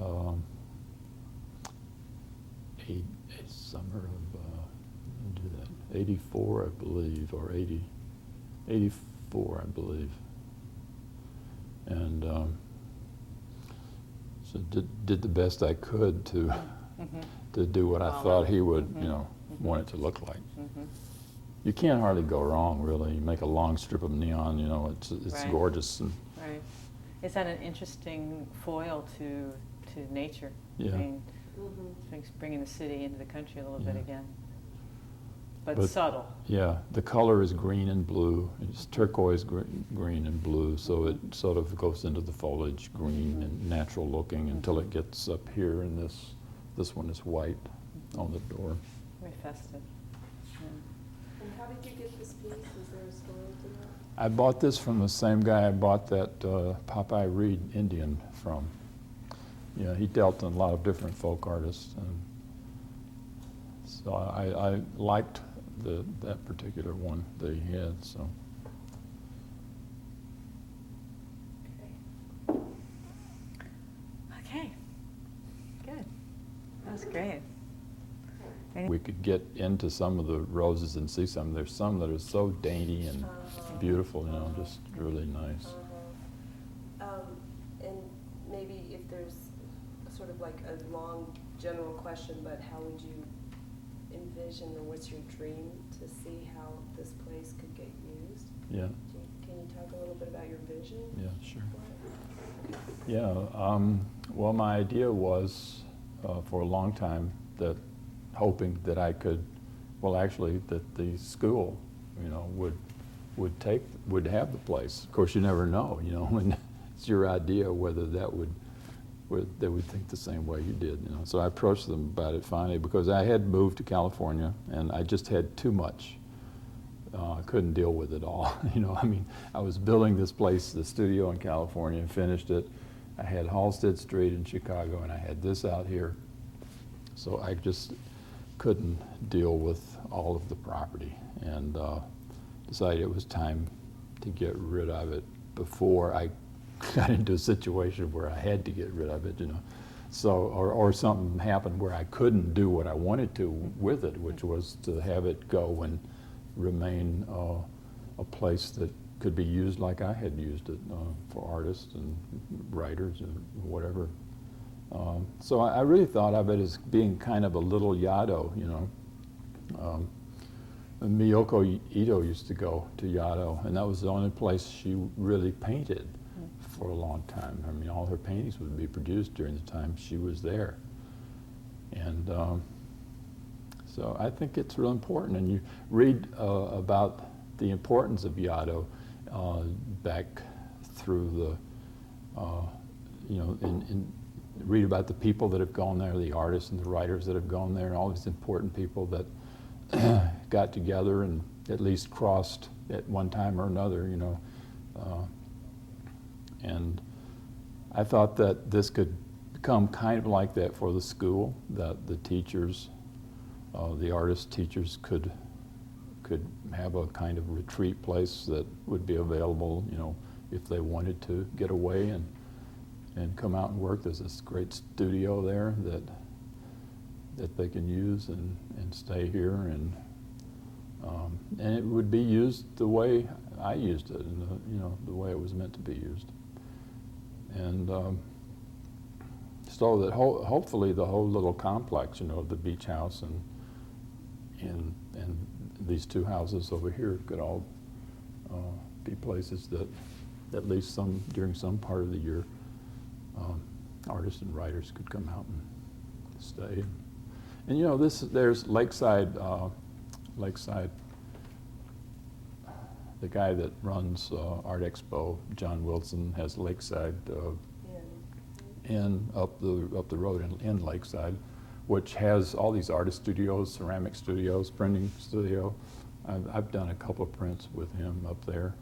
when did that? 84, I believe, or 84, I believe. And so did the best I could to do what I thought he would, you know, want it to look like. You can't hardly go wrong, really. You make a long strip of neon, you know, it's Right. gorgeous. And Right. Is that an interesting foil to nature? Yeah. I mean, Mhm. it's bringing the city into the country a little bit Yeah. again. But But- subtle. yeah, the color is green and blue. It's turquoise, green and blue, so it sort of goes into the foliage, green and natural looking until it gets up here, and this one is white on the door. Very festive. Yeah. And how did you get this piece? Is there a story to that? I bought this from the same guy I bought that Popeye Reed Indian from. Yeah, he dealt in a lot of different folk artists, and so I liked that particular one that he had. So Okay. Good. That was great. we could get into some of the roses and see some. There's some that are so dainty and beautiful, you know, just really nice. And maybe if there's sort of like a long general question, but how would you envision, or what's your dream to see how this place could get used? Yeah, Can you talk a little bit about your vision? yeah, sure. for it? Yeah, well, my idea was for a long time that hoping that I could, well, actually, that the school, you know, would have the place. Of course, you never know, you know, when it's your idea whether that would they would think the same way you did, you know. So I approached them about it finally because I had moved to California and I just had too much. I couldn't deal with it all, you know. I mean, I was building this place, the studio in California, and finished it. I had Halsted Street in Chicago, and I had this out here. So I just couldn't deal with all of the property, and decided it was time to get rid of it before I got into a situation where I had to get rid of it, you know. So, or something happened where I couldn't do what I wanted to with it, which was to have it go and remain a place that could be used like I had used it for artists and writers and whatever. So I really thought of it as being kind of a little Yaddo, you know. Miyoko Ito used to go to Yaddo, and that was the only place she really painted for a long time. I mean, all her paintings would be produced during the time she was there. And so I think it's real important, and you read about the importance of Yaddo back through the, you know, read about the people that have gone there, the artists and the writers that have gone there, and all these important people that got together and at least crossed at one time or another, you know. And I thought that this could become kind of like that for the school, that the teachers, the artist teachers could have a kind of retreat place that would be available, you know, if they wanted to get away and come out and work. There's this great studio there that they can use and stay here, and it would be used the way I used it, and you know, the way it was meant to be used. And so that hopefully the whole little complex, you know, the beach house and these two houses over here could all be places that at least during some part of the year artists and writers could come out and stay. And you know, there's Lakeside, the guy that runs Art Expo, John Wilson, has Lakeside Inn up the road in Lakeside, which has all these artist studios, ceramic studios, printing studio. I've done a couple of prints with him up there.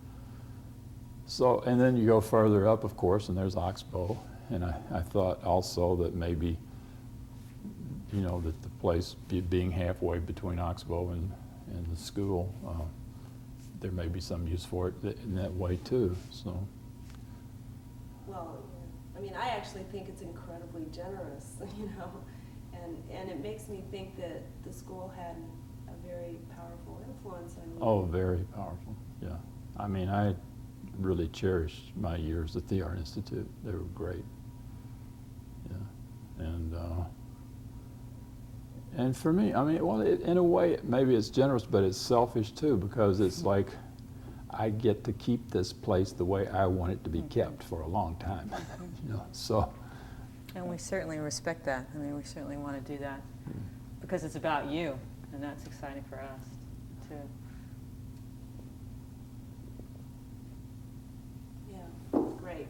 So, and then you go further up, of course, and there's Oxbow. And I thought also that maybe, you know, that the place being halfway between Oxbow and the school, there may be some use for it in that way too. So. Well, I mean, I actually think it's incredibly generous, you know, and it makes me think that the school had a very powerful influence on you. Oh, very powerful, yeah. I mean, I really cherished my years at the Art Institute. They were great, yeah. And for me, I mean, well, in a way, maybe it's generous, but it's selfish too, because it's like I get to keep this place the way I want it to be kept for a long time, you know, so. And we certainly respect that. I mean, we certainly want to do that because it's about you, and that's exciting for us too. Yeah, great.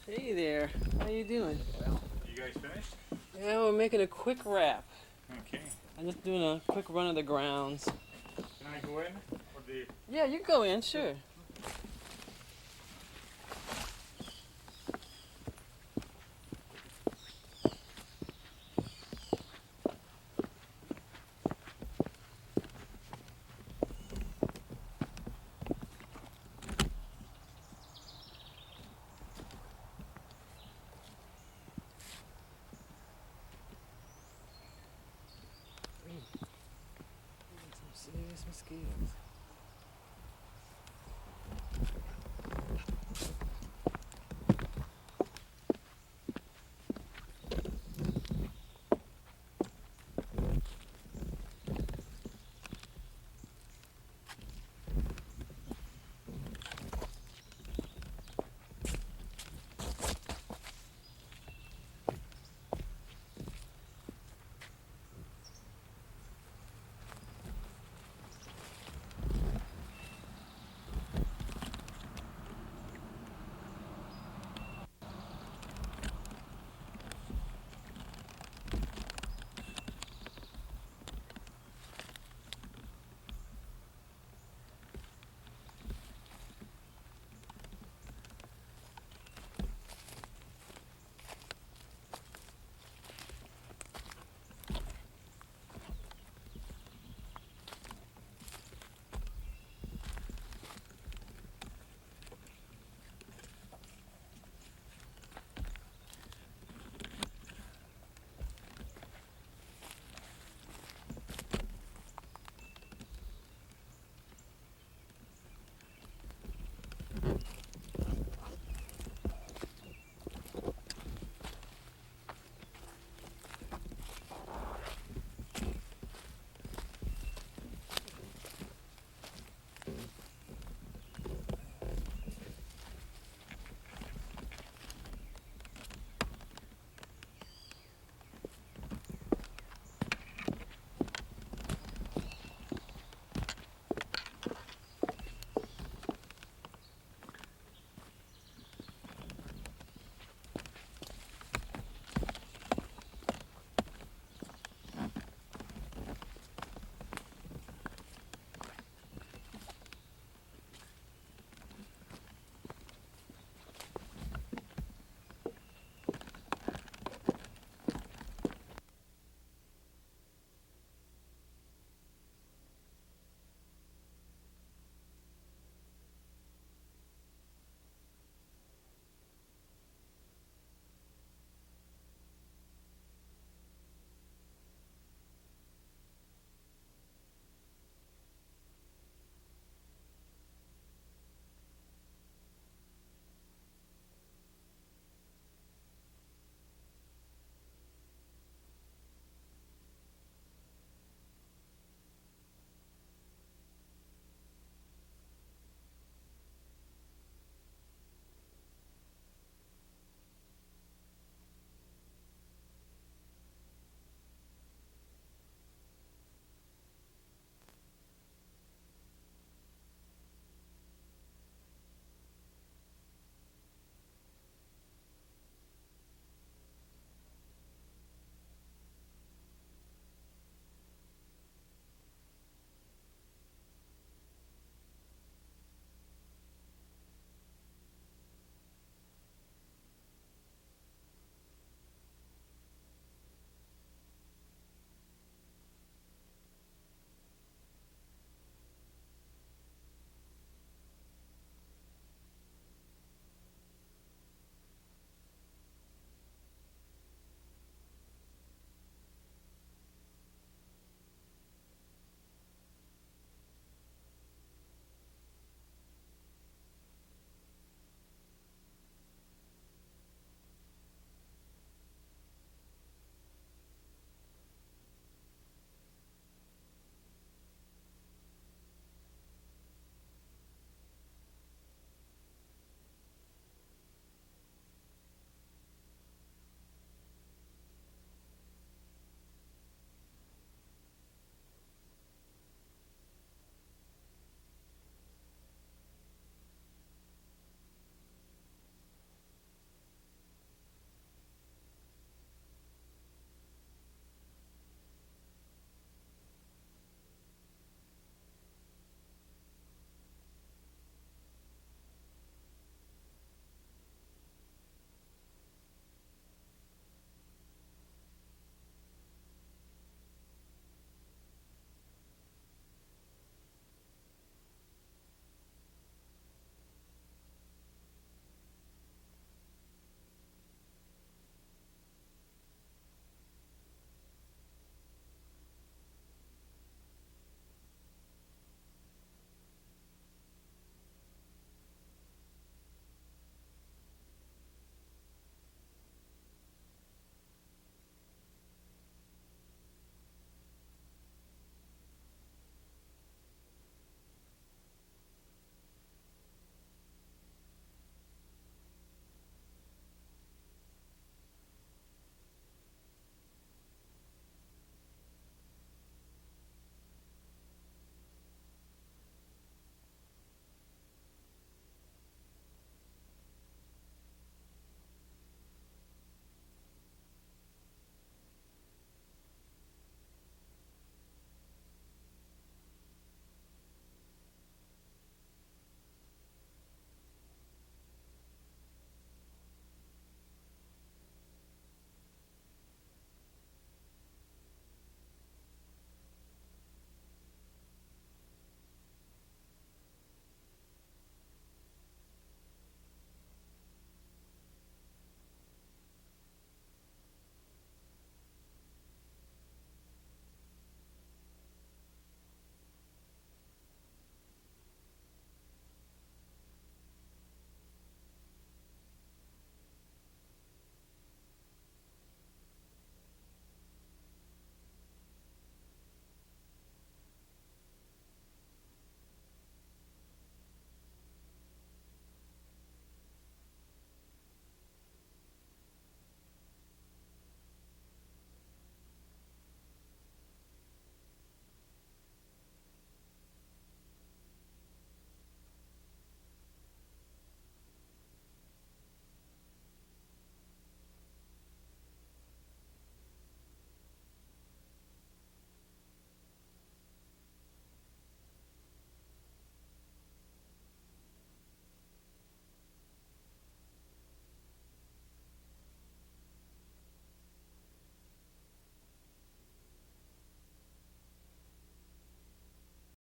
Hey there, how you doing? Well, you guys finished? Yeah, we're making a quick wrap. Okay. I'm just doing a quick run of the grounds. Can I go in? Or the Yeah, you go in, sure. There's mosquitoes.